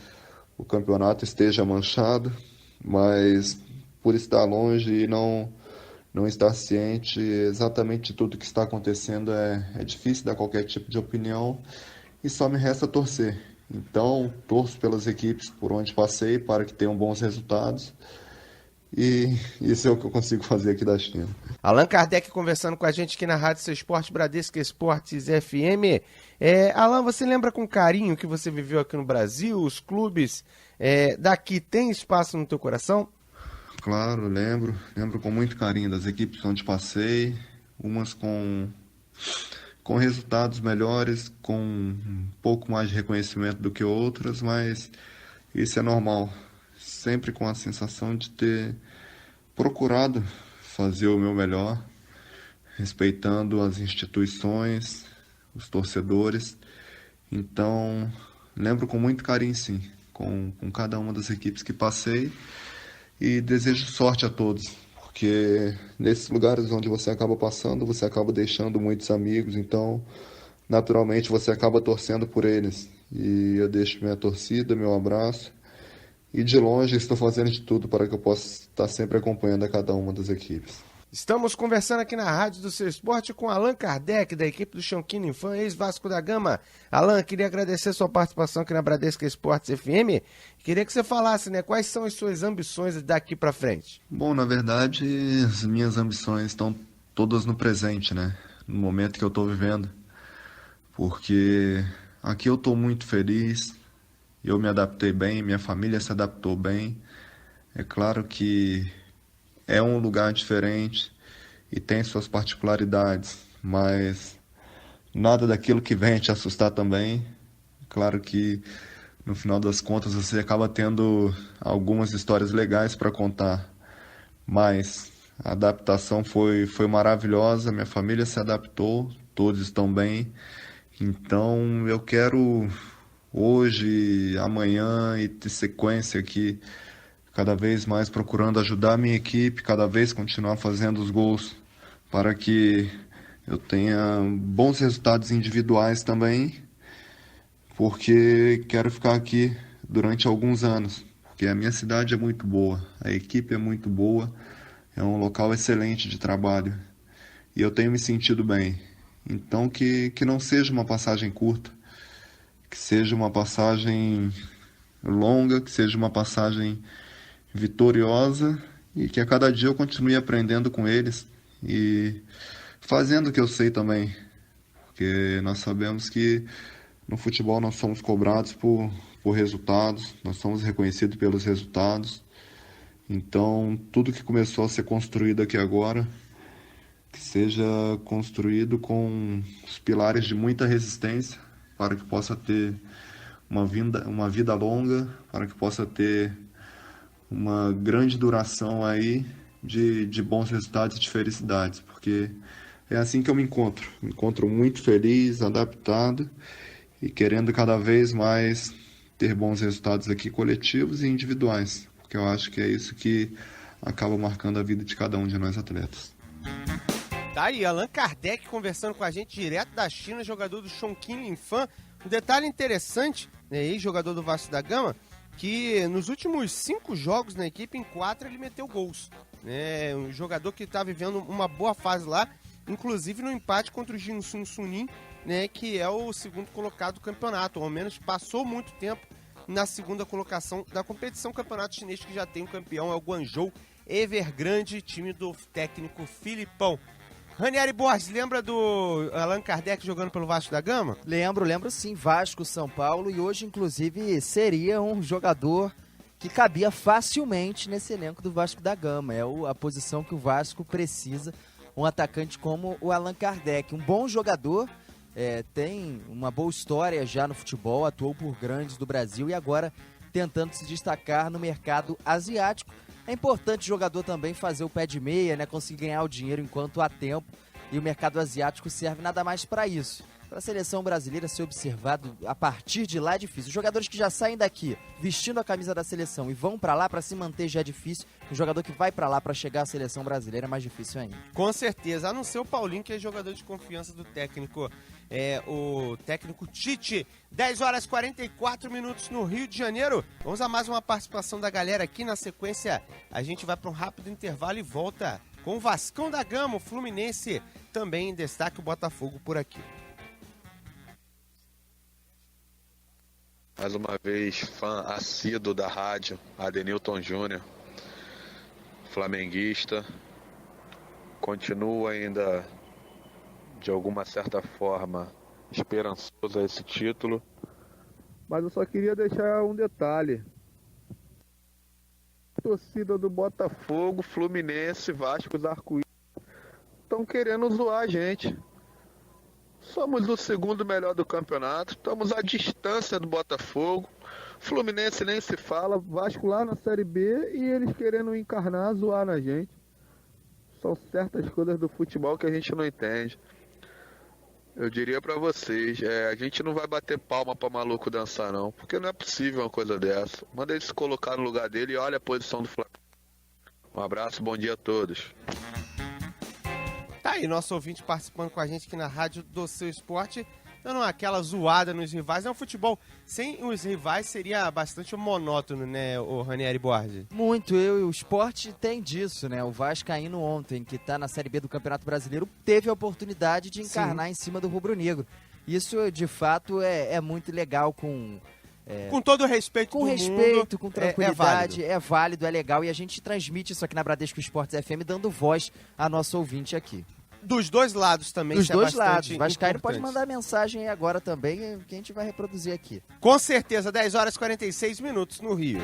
o campeonato esteja manchado, mas por estar longe e não estar ciente exatamente de tudo que está acontecendo, é difícil dar qualquer tipo de opinião e só me resta torcer. Então, torço pelas equipes por onde passei para que tenham bons resultados. E isso é o que eu consigo fazer aqui da China. Allan Kardec conversando com a gente aqui na Rádio Seu Esporte, Bradesco Esportes FM. Allan, você lembra com carinho que você viveu aqui no Brasil? Os clubes daqui têm espaço no teu coração? Claro, lembro com muito carinho das equipes onde passei, umas com resultados melhores, com um pouco mais de reconhecimento do que outras, mas isso é normal. Sempre com a sensação de ter procurado fazer o meu melhor, respeitando as instituições, os torcedores. Então, lembro com muito carinho, sim, com cada uma das equipes que passei, e desejo sorte a todos, porque nesses lugares onde você acaba passando, você acaba deixando muitos amigos, então naturalmente você acaba torcendo por eles. E eu deixo minha torcida, meu abraço, e de longe estou fazendo de tudo para que eu possa estar sempre acompanhando a cada uma das equipes. Estamos conversando aqui na Rádio do Seu Esporte com Allan Kardec, da equipe do Chonquinho Infan, ex-Vasco da Gama. Allan, queria agradecer a sua participação aqui na Bradesco Esportes FM. Queria que você falasse, quais são as suas ambições daqui para frente? Bom, na verdade, as minhas ambições estão todas no presente, no momento que eu estou vivendo. Porque aqui eu estou muito feliz, eu me adaptei bem, minha família se adaptou bem. É claro que é um lugar diferente e tem suas particularidades, mas nada daquilo que vem te assustar também. Claro que no final das contas você acaba tendo algumas histórias legais para contar, mas a adaptação foi maravilhosa, minha família se adaptou, todos estão bem. Então eu quero hoje, amanhã e ter sequência aqui, cada vez mais procurando ajudar a minha equipe, cada vez continuar fazendo os gols para que eu tenha bons resultados individuais também, porque quero ficar aqui durante alguns anos, porque a minha cidade é muito boa, a equipe é muito boa, é um local excelente de trabalho e eu tenho me sentido bem. Então que não seja uma passagem curta, que seja uma passagem longa, que seja uma passagem vitoriosa e que a cada dia eu continue aprendendo com eles e fazendo o que eu sei também, porque nós sabemos que no futebol nós somos cobrados por resultados, nós somos reconhecidos pelos resultados. Então tudo que começou a ser construído aqui agora, que seja construído com os pilares de muita resistência, para que possa ter uma vida longa, para que possa ter uma grande duração aí de bons resultados e de felicidades, porque é assim que eu me encontro muito feliz, adaptado e querendo cada vez mais ter bons resultados aqui coletivos e individuais, porque eu acho que é isso que acaba marcando a vida de cada um de nós atletas. Tá aí, Allan Kardec conversando com a gente direto da China, jogador do Chongqing Linfan. Um detalhe interessante, ex-jogador do Vasco da Gama, que nos últimos 5 jogos na equipe, em 4 ele meteu gols. Um jogador que está vivendo uma boa fase lá, inclusive no empate contra o Jinsun Sunim, que é o segundo colocado do campeonato, ou ao menos passou muito tempo na segunda colocação da competição. Campeonato chinês que já tem um campeão, é o Guangzhou Evergrande, time do técnico Filipão. Ranieri Borges, lembra do Allan Kardec jogando pelo Vasco da Gama? Lembro sim, Vasco, São Paulo, e hoje inclusive seria um jogador que cabia facilmente nesse elenco do Vasco da Gama. É a posição que o Vasco precisa, um atacante como o Allan Kardec, um bom jogador, tem uma boa história já no futebol, atuou por grandes do Brasil e agora tentando se destacar no mercado asiático. É importante o jogador também fazer o pé de meia, né, conseguir ganhar o dinheiro enquanto há tempo, e o mercado asiático serve nada mais para isso. Para a seleção brasileira ser observado a partir de lá é difícil. Os jogadores que já saem daqui vestindo a camisa da seleção e vão para lá para se manter já é difícil. O jogador que vai para lá para chegar à seleção brasileira é mais difícil ainda. Com certeza, a não ser o Paulinho, que é jogador de confiança do técnico, o técnico Tite. 10 horas e 44 minutos no Rio de Janeiro. Vamos a mais uma participação da galera aqui. Na sequência, a gente vai para um rápido intervalo e volta com o Vascão da Gama, o Fluminense também em destaque, o Botafogo por aqui. Mais uma vez, fã assíduo da rádio, Adenilton Júnior, flamenguista. Continuo ainda, de alguma certa forma, esperançoso a esse título. Mas eu só queria deixar um detalhe. A torcida do Botafogo, Fluminense, Vasco, os Arco-Íris estão querendo zoar a gente. Somos o segundo melhor do campeonato, estamos à distância do Botafogo, Fluminense nem se fala, Vasco lá na Série B e eles querendo encarnar, zoar na gente. São certas coisas do futebol que a gente não entende. Eu diria pra vocês, a gente não vai bater palma pra maluco dançar não, porque não é possível uma coisa dessa. Manda ele se colocar no lugar dele e olha a posição do Flamengo. Um abraço, bom dia a todos. Tá aí, nosso ouvinte participando com a gente aqui na Rádio do Seu Esporte, dando aquela zoada nos rivais. É um futebol sem os rivais seria bastante monótono, né, o Ranieri Borges? Muito, o esporte tem disso, né? O Vascaíno ontem, que tá na Série B do Campeonato Brasileiro, teve a oportunidade de encarnar em cima do rubro-negro. Isso, de fato, é muito legal com todo o respeito com do respeito, mundo, com tranquilidade, é válido, é legal. E a gente transmite isso aqui na Bradesco Esportes FM, dando voz a nosso ouvinte aqui. Dos dois lados também. Dos dois lados. Vascaíno pode mandar mensagem aí agora também, que a gente vai reproduzir aqui. Com certeza, 10 horas e 46 minutos no Rio.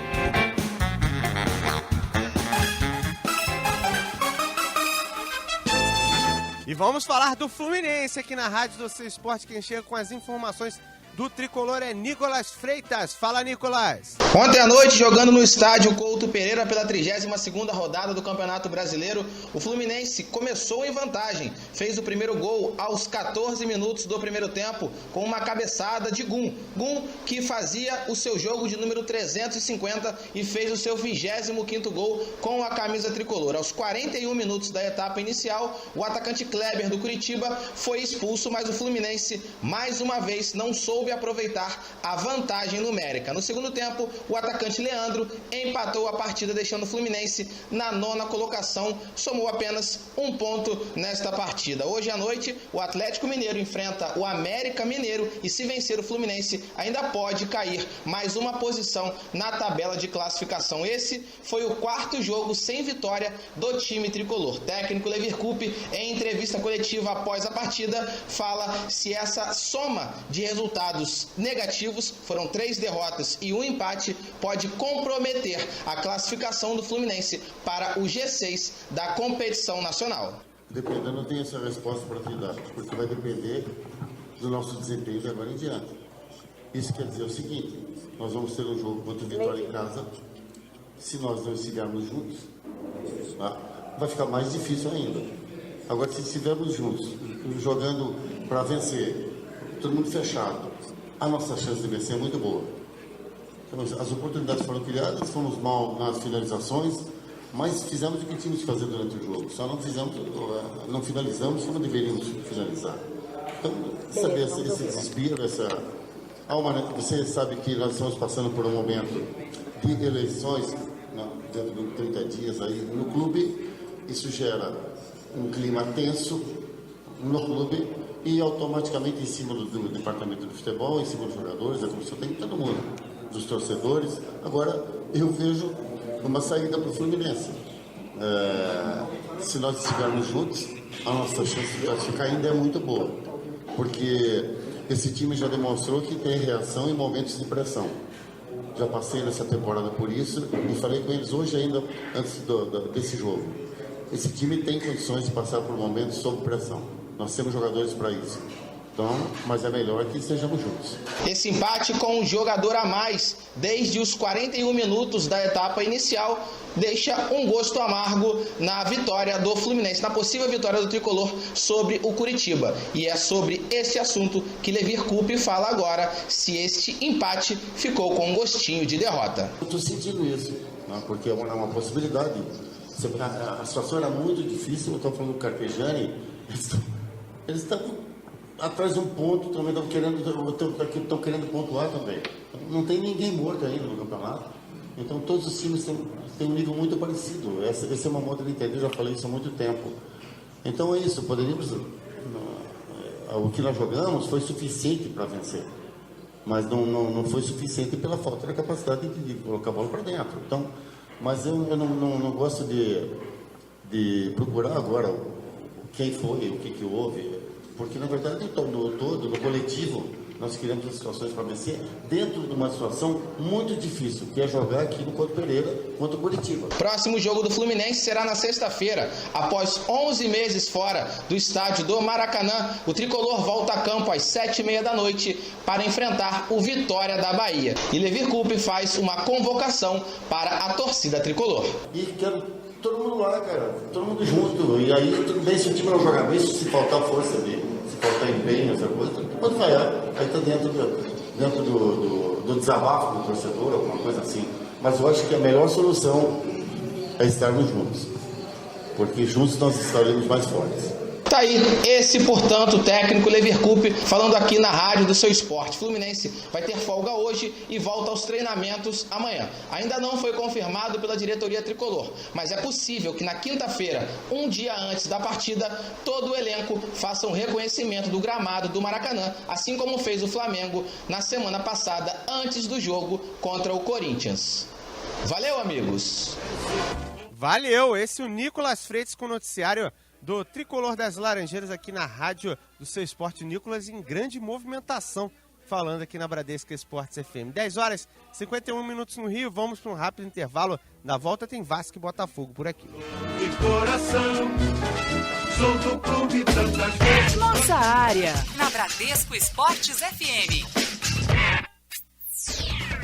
E vamos falar do Fluminense aqui na Rádio do Seu Esporte. Quem chega com as informações do tricolor é Nicolas Freitas. Fala, Nicolas. Ontem à noite, jogando no estádio Couto Pereira pela 32ª rodada do Campeonato Brasileiro, o Fluminense começou em vantagem. Fez o primeiro gol aos 14 minutos do primeiro tempo com uma cabeçada de Gum. Gum que fazia o seu jogo de número 350 e fez o seu 25º gol com a camisa tricolor. Aos 41 minutos da etapa inicial, o atacante Kleber do Curitiba foi expulso, mas o Fluminense mais uma vez não soube aproveitar a vantagem numérica. No segundo tempo, o atacante Leandro empatou a partida, deixando o Fluminense na 9ª colocação, somou apenas 1 ponto nesta partida. Hoje à noite, o Atlético Mineiro enfrenta o América Mineiro e, se vencer o Fluminense, ainda pode cair mais uma posição na tabela de classificação. Esse foi o 4º jogo sem vitória do time tricolor. Técnico Levir Coupe, em entrevista coletiva após a partida, fala se essa soma de resultados negativos, foram 3 derrotas e 1 empate, pode comprometer a classificação do Fluminense para o G6 da competição nacional. Dependendo, eu não tenho essa resposta para te dar, porque vai depender do nosso desempenho de agora em diante. Isso quer dizer o seguinte: nós vamos ter um jogo contra o Vitória em casa. Se nós não estivermos juntos, vai ficar mais difícil ainda. Agora, se estivermos juntos, jogando para vencer, todo mundo fechado, a nossa chance de vencer é muito boa. As oportunidades foram criadas, fomos mal nas finalizações, mas fizemos o que tínhamos que fazer durante o jogo. Só não finalizamos como deveríamos finalizar. Então, saber esse desespero, você sabe que nós estamos passando por um momento de eleições, dentro de 30 dias aí no clube. Isso gera um clima tenso no clube. E automaticamente em cima do departamento de futebol, em cima dos jogadores, da comissão técnica, todo mundo, dos torcedores. Agora eu vejo uma saída para o Fluminense. Se nós estivermos juntos, a nossa chance de classificar ainda é muito boa, porque esse time já demonstrou que tem reação em momentos de pressão. Já passei nessa temporada por isso e falei com eles hoje ainda, antes desse jogo. Esse time tem condições de passar por momentos sob pressão. Nós temos jogadores para isso. Então, mas é melhor que estejamos juntos. Esse empate com um jogador a mais, desde os 41 minutos da etapa inicial, deixa um gosto amargo na vitória do Fluminense, na possível vitória do Tricolor sobre o Curitiba. E é sobre esse assunto que Levir Coupe fala agora, se este empate ficou com um gostinho de derrota. Eu estou sentindo isso, né? Porque é uma possibilidade. A situação era muito difícil, eu estou falando do Carpegiani, eles estão atrás de um ponto, também estão querendo pontuar também. Não tem ninguém morto ainda no campeonato. Então todos os times têm um nível muito parecido. Essa é uma moda de entender, eu já falei isso há muito tempo. Então é isso, poderíamos... O que nós jogamos foi suficiente para vencer. Mas não foi suficiente pela falta da capacidade de colocar a bola para dentro. Então, mas eu não gosto de procurar agora quem foi, o que houve. Porque, na verdade, no coletivo, nós criamos as situações para vencer dentro de uma situação muito difícil, que é jogar aqui no Couto Pereira contra o Curitiba. Próximo jogo do Fluminense será na sexta-feira. Após 11 meses fora do estádio do Maracanã, o Tricolor volta a campo às 7h30 da noite para enfrentar o Vitória da Bahia. E Levir Coupe faz uma convocação para a torcida tricolor. E quero todo mundo lá, cara, todo mundo junto. E aí, tudo bem, se o time não jogar bem, se faltar força dele, se faltar empenho, essa coisa, pode falhar. Aí tá dentro do desabafo do torcedor, alguma coisa assim. Mas eu acho que a melhor solução é estarmos juntos. Porque juntos nós estaremos mais fortes. Tá aí, esse, portanto, o técnico Levir Coupe falando aqui na rádio do Seu Esporte. Fluminense vai ter folga hoje e volta aos treinamentos amanhã. Ainda não foi confirmado pela diretoria tricolor, mas é possível que na quinta-feira, um dia antes da partida, todo o elenco faça um reconhecimento do gramado do Maracanã, assim como fez o Flamengo na semana passada, antes do jogo contra o Corinthians. Valeu, amigos! Valeu! Esse é o Nicolas Freitas com o noticiário do Tricolor das Laranjeiras aqui na rádio do Seu Esporte. Nicolas em grande movimentação, falando aqui na Bradesco Esportes FM. 10h51 no Rio, vamos para um rápido intervalo. Na volta tem Vasco e Botafogo por aqui. De coração, sou do clube tantas vezes. Nossa área, na Bradesco Esportes FM.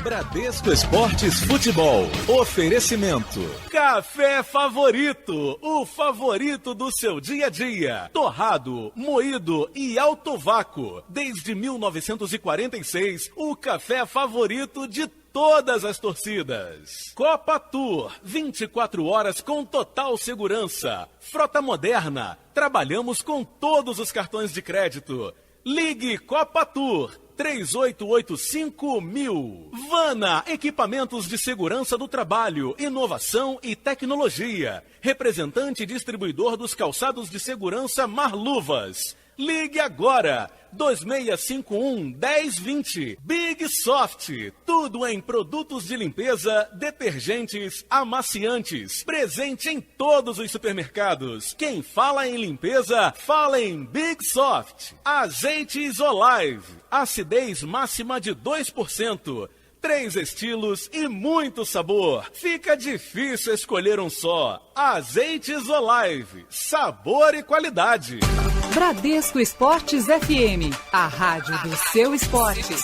Bradesco Esportes Futebol. Oferecimento. Café Favorito. O favorito do seu dia a dia. Torrado, moído e alto vácuo. Desde 1946, o café favorito de todas as torcidas. Copa Tour, 24 horas com total segurança. Frota moderna, trabalhamos com todos os cartões de crédito. Ligue Copa Tour 3885.000. Vana, equipamentos de segurança do trabalho, inovação e tecnologia. Representante e distribuidor dos calçados de segurança Marluvas. Ligue agora, 2651-1020. Big Soft, tudo em produtos de limpeza, detergentes, amaciantes. Presente em todos os supermercados. Quem fala em limpeza, fala em Big Soft. Azeites Olive, acidez máxima de 2%. 3 estilos e muito sabor. Fica difícil escolher um só. Azeites Olive, sabor e qualidade. Bradesco Esportes FM, a rádio do seu esporte.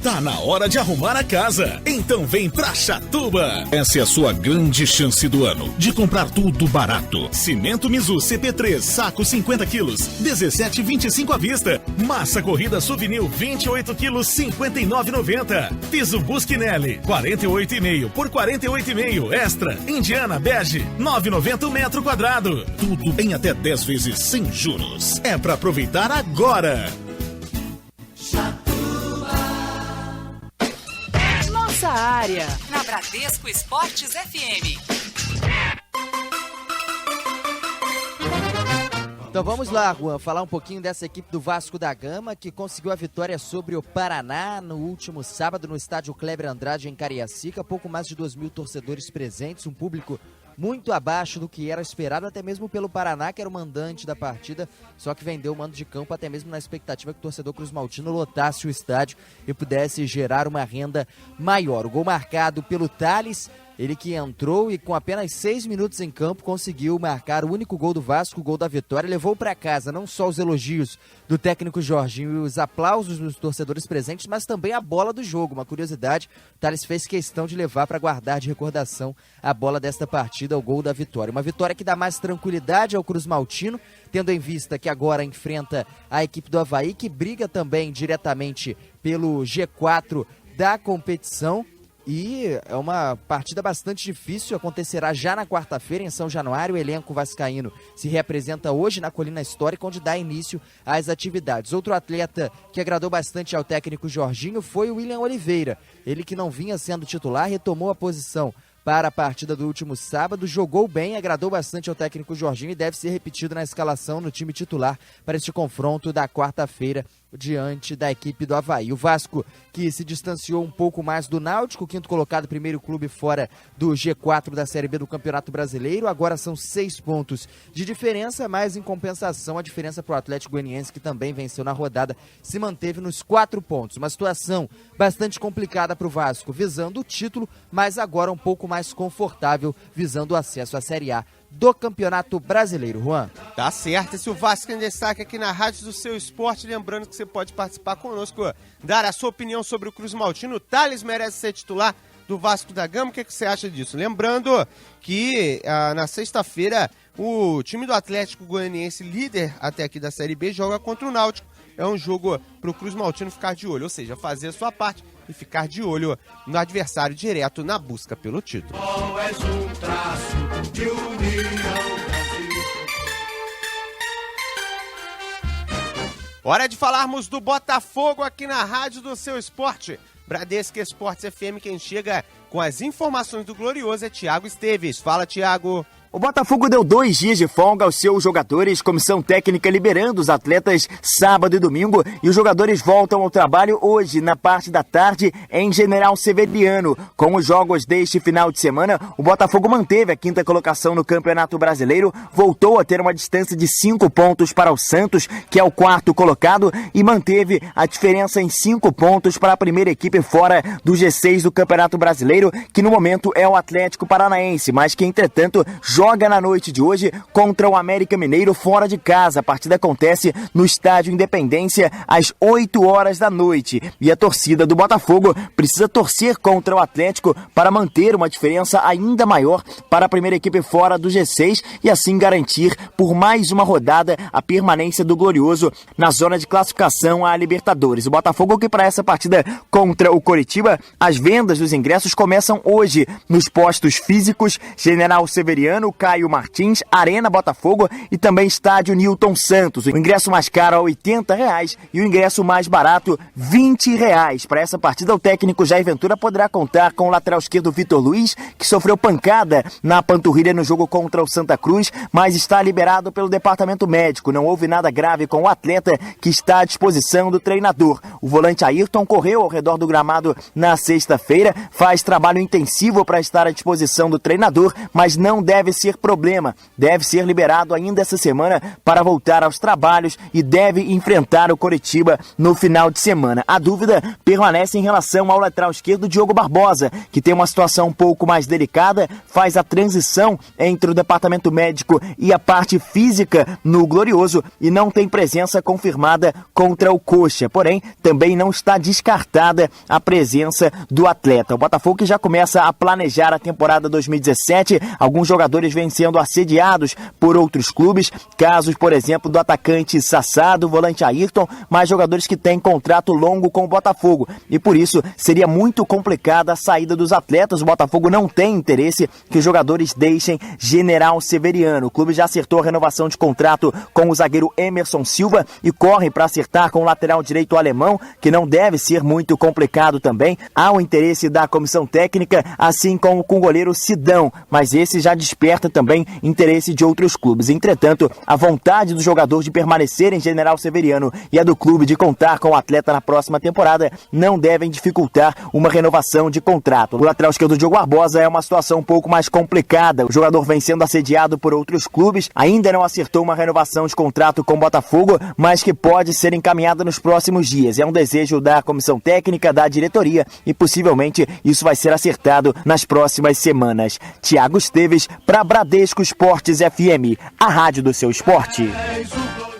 Tá na hora de arrumar a casa. Então vem pra Chatuba. Essa é a sua grande chance do ano de comprar tudo barato. Cimento Mizu CP3, saco 50 quilos, 17,25 à vista. Massa corrida Souvenir 28 quilos, 59,90. Piso Busquinelli, 48,5 por 48,5. Extra, Indiana Bege, 9,90 metro quadrado. Tudo em até 10 vezes sem juros. É pra aproveitar agora. Nossa área, na Bradesco Esportes FM. Então vamos lá, Juan, falar um pouquinho dessa equipe do Vasco da Gama, que conseguiu a vitória sobre o Paraná no último sábado no estádio Kleber Andrade em Cariacica. Pouco mais de 2.000 torcedores presentes, um público muito abaixo do que era esperado, até mesmo pelo Paraná, que era o mandante da partida, só que vendeu o mando de campo até mesmo na expectativa que o torcedor cruzmaltino lotasse o estádio e pudesse gerar uma renda maior. O gol marcado pelo Thales, Ele que entrou e com apenas 6 minutos em campo conseguiu marcar o único gol do Vasco, o gol da vitória. Levou para casa não só os elogios do técnico Jorginho e os aplausos dos torcedores presentes, mas também a bola do jogo. Uma curiosidade, o Thales fez questão de levar para guardar de recordação a bola desta partida, o gol da vitória. Uma vitória que dá mais tranquilidade ao Cruz Maltino, tendo em vista que agora enfrenta a equipe do Avaí, que briga também diretamente pelo G4 da competição. E é uma partida bastante difícil, acontecerá já na quarta-feira em São Januário. O elenco vascaíno se reapresenta hoje na Colina Histórica, onde dá início às atividades. Outro atleta que agradou bastante ao técnico Jorginho foi o William Oliveira. Ele que não vinha sendo titular, retomou a posição para a partida do último sábado, jogou bem, agradou bastante ao técnico Jorginho e deve ser repetido na escalação no time titular para este confronto da quarta-feira diante da equipe do Avaí. O Vasco, que se distanciou um pouco mais do Náutico, quinto colocado, primeiro clube fora do G4 da Série B do Campeonato Brasileiro. Agora são 6 pontos de diferença, mas em compensação a diferença para o Atlético Goianiense, que também venceu na rodada, se manteve nos 4 pontos. Uma situação bastante complicada para o Vasco, visando o título, mas agora um pouco mais confortável, visando o acesso à Série A do Campeonato Brasileiro. Juan. Tá certo, esse é o Vasco em Destaque aqui na Rádio do Seu Esporte. Lembrando que você pode participar conosco, dar a sua opinião sobre o Cruz Maltino. O Thales merece ser titular do Vasco da Gama. O que você acha disso? Lembrando que na sexta-feira o time do Atlético Goianiense, líder até aqui da Série B, joga contra o Náutico. É um jogo pro Cruz Maltino ficar de olho, ou seja, fazer a sua parte e ficar de olho no adversário direto na busca pelo título. Hora de falarmos do Botafogo aqui na Rádio do Seu Esporte. Bradesco Esportes FM, quem chega com as informações do Glorioso é Thiago Esteves. Fala, Thiago. O Botafogo deu 2 dias de folga aos seus jogadores, comissão técnica liberando os atletas sábado e domingo, e os jogadores voltam ao trabalho hoje, na parte da tarde, em General Severiano. Com os jogos deste final de semana, o Botafogo manteve a 5ª colocação no Campeonato Brasileiro, voltou a ter uma distância de 5 pontos para o Santos, que é o 4º colocado, e manteve a diferença em 5 pontos para a primeira equipe fora do G6 do Campeonato Brasileiro, que no momento é o Atlético Paranaense, mas que entretanto joga na noite de hoje contra o América Mineiro fora de casa. A partida acontece no Estádio Independência às 8 horas da noite. E a torcida do Botafogo precisa torcer contra o Atlético para manter uma diferença ainda maior para a primeira equipe fora do G6 e assim garantir por mais uma rodada a permanência do Glorioso na zona de classificação à Libertadores. O Botafogo que para essa partida contra o Coritiba, as vendas dos ingressos começam hoje nos postos físicos General Severiano, Caio Martins, Arena Botafogo e também Estádio Newton Santos. O ingresso mais caro é R$80 e o ingresso mais barato R$20. Para essa partida, o técnico Jair Ventura poderá contar com o lateral esquerdo Vitor Luiz, que sofreu pancada na panturrilha no jogo contra o Santa Cruz, mas está liberado pelo departamento médico. Não houve nada grave com o atleta, que está à disposição do treinador. O volante Ayrton correu ao redor do gramado na sexta-feira, faz trabalho intensivo para estar à disposição do treinador, mas não deve ser problema. Deve ser liberado ainda essa semana para voltar aos trabalhos e deve enfrentar o Coritiba no final de semana. A dúvida permanece em relação ao lateral esquerdo Diogo Barbosa, que tem uma situação um pouco mais delicada, faz a transição entre o departamento médico e a parte física no Glorioso e não tem presença confirmada contra o Coxa. Porém, também não está descartada a presença do atleta. O Botafogo que já começa a planejar a temporada 2017, alguns jogadores vêm sendo assediados por outros clubes, casos, por exemplo, do atacante Sassá, do volante Ayrton, mas jogadores que têm contrato longo com o Botafogo, e por isso seria muito complicada a saída dos atletas. O Botafogo não tem interesse que os jogadores deixem General Severiano. O clube já acertou a renovação de contrato com o zagueiro Emerson Silva e corre para acertar com o lateral direito alemão, que não deve ser muito complicado também. Há o interesse da comissão técnica, assim como com o goleiro Sidão, mas esse já desperta descarta também interesse de outros clubes. Entretanto, a vontade do jogador de permanecer em General Severiano e a do clube de contar com o atleta na próxima temporada não devem dificultar uma renovação de contrato. O lateral esquerdo Diogo Barbosa é uma situação um pouco mais complicada. O jogador vem sendo assediado por outros clubes, ainda não acertou uma renovação de contrato com o Botafogo, mas que pode ser encaminhada nos próximos dias. É um desejo da comissão técnica, da diretoria, e possivelmente isso vai ser acertado nas próximas semanas. Thiago Esteves para Bradesco Esportes FM, a rádio do seu esporte.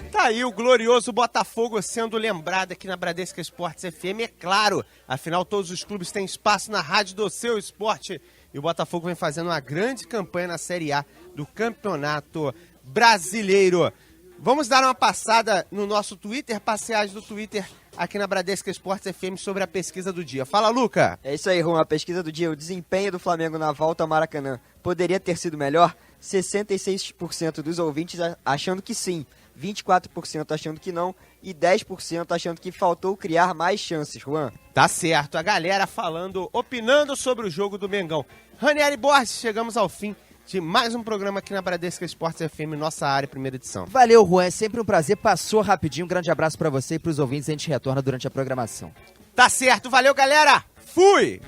Tá aí o glorioso Botafogo sendo lembrado aqui na Bradesco Esportes FM, é claro. Afinal, todos os clubes têm espaço na rádio do seu esporte. E o Botafogo vem fazendo uma grande campanha na Série A do Campeonato Brasileiro. Vamos dar uma passada no nosso Twitter, passeagem do Twitter aqui na Bradesco Esportes FM sobre a pesquisa do dia. Fala, Luca! É isso aí, Juan. A pesquisa do dia, o desempenho do Flamengo na volta ao Maracanã poderia ter sido melhor? 66% dos ouvintes achando que sim, 24% achando que não e 10% achando que faltou criar mais chances, Juan. Tá certo, a galera falando, opinando sobre o jogo do Mengão. Ranieri Borges, chegamos ao fim de mais um programa aqui na Bradesco Esportes FM, nossa área, primeira edição. Valeu, Juan, é sempre um prazer, passou rapidinho, um grande abraço pra você e pros ouvintes, a gente retorna durante a programação. Tá certo, valeu, galera, fui!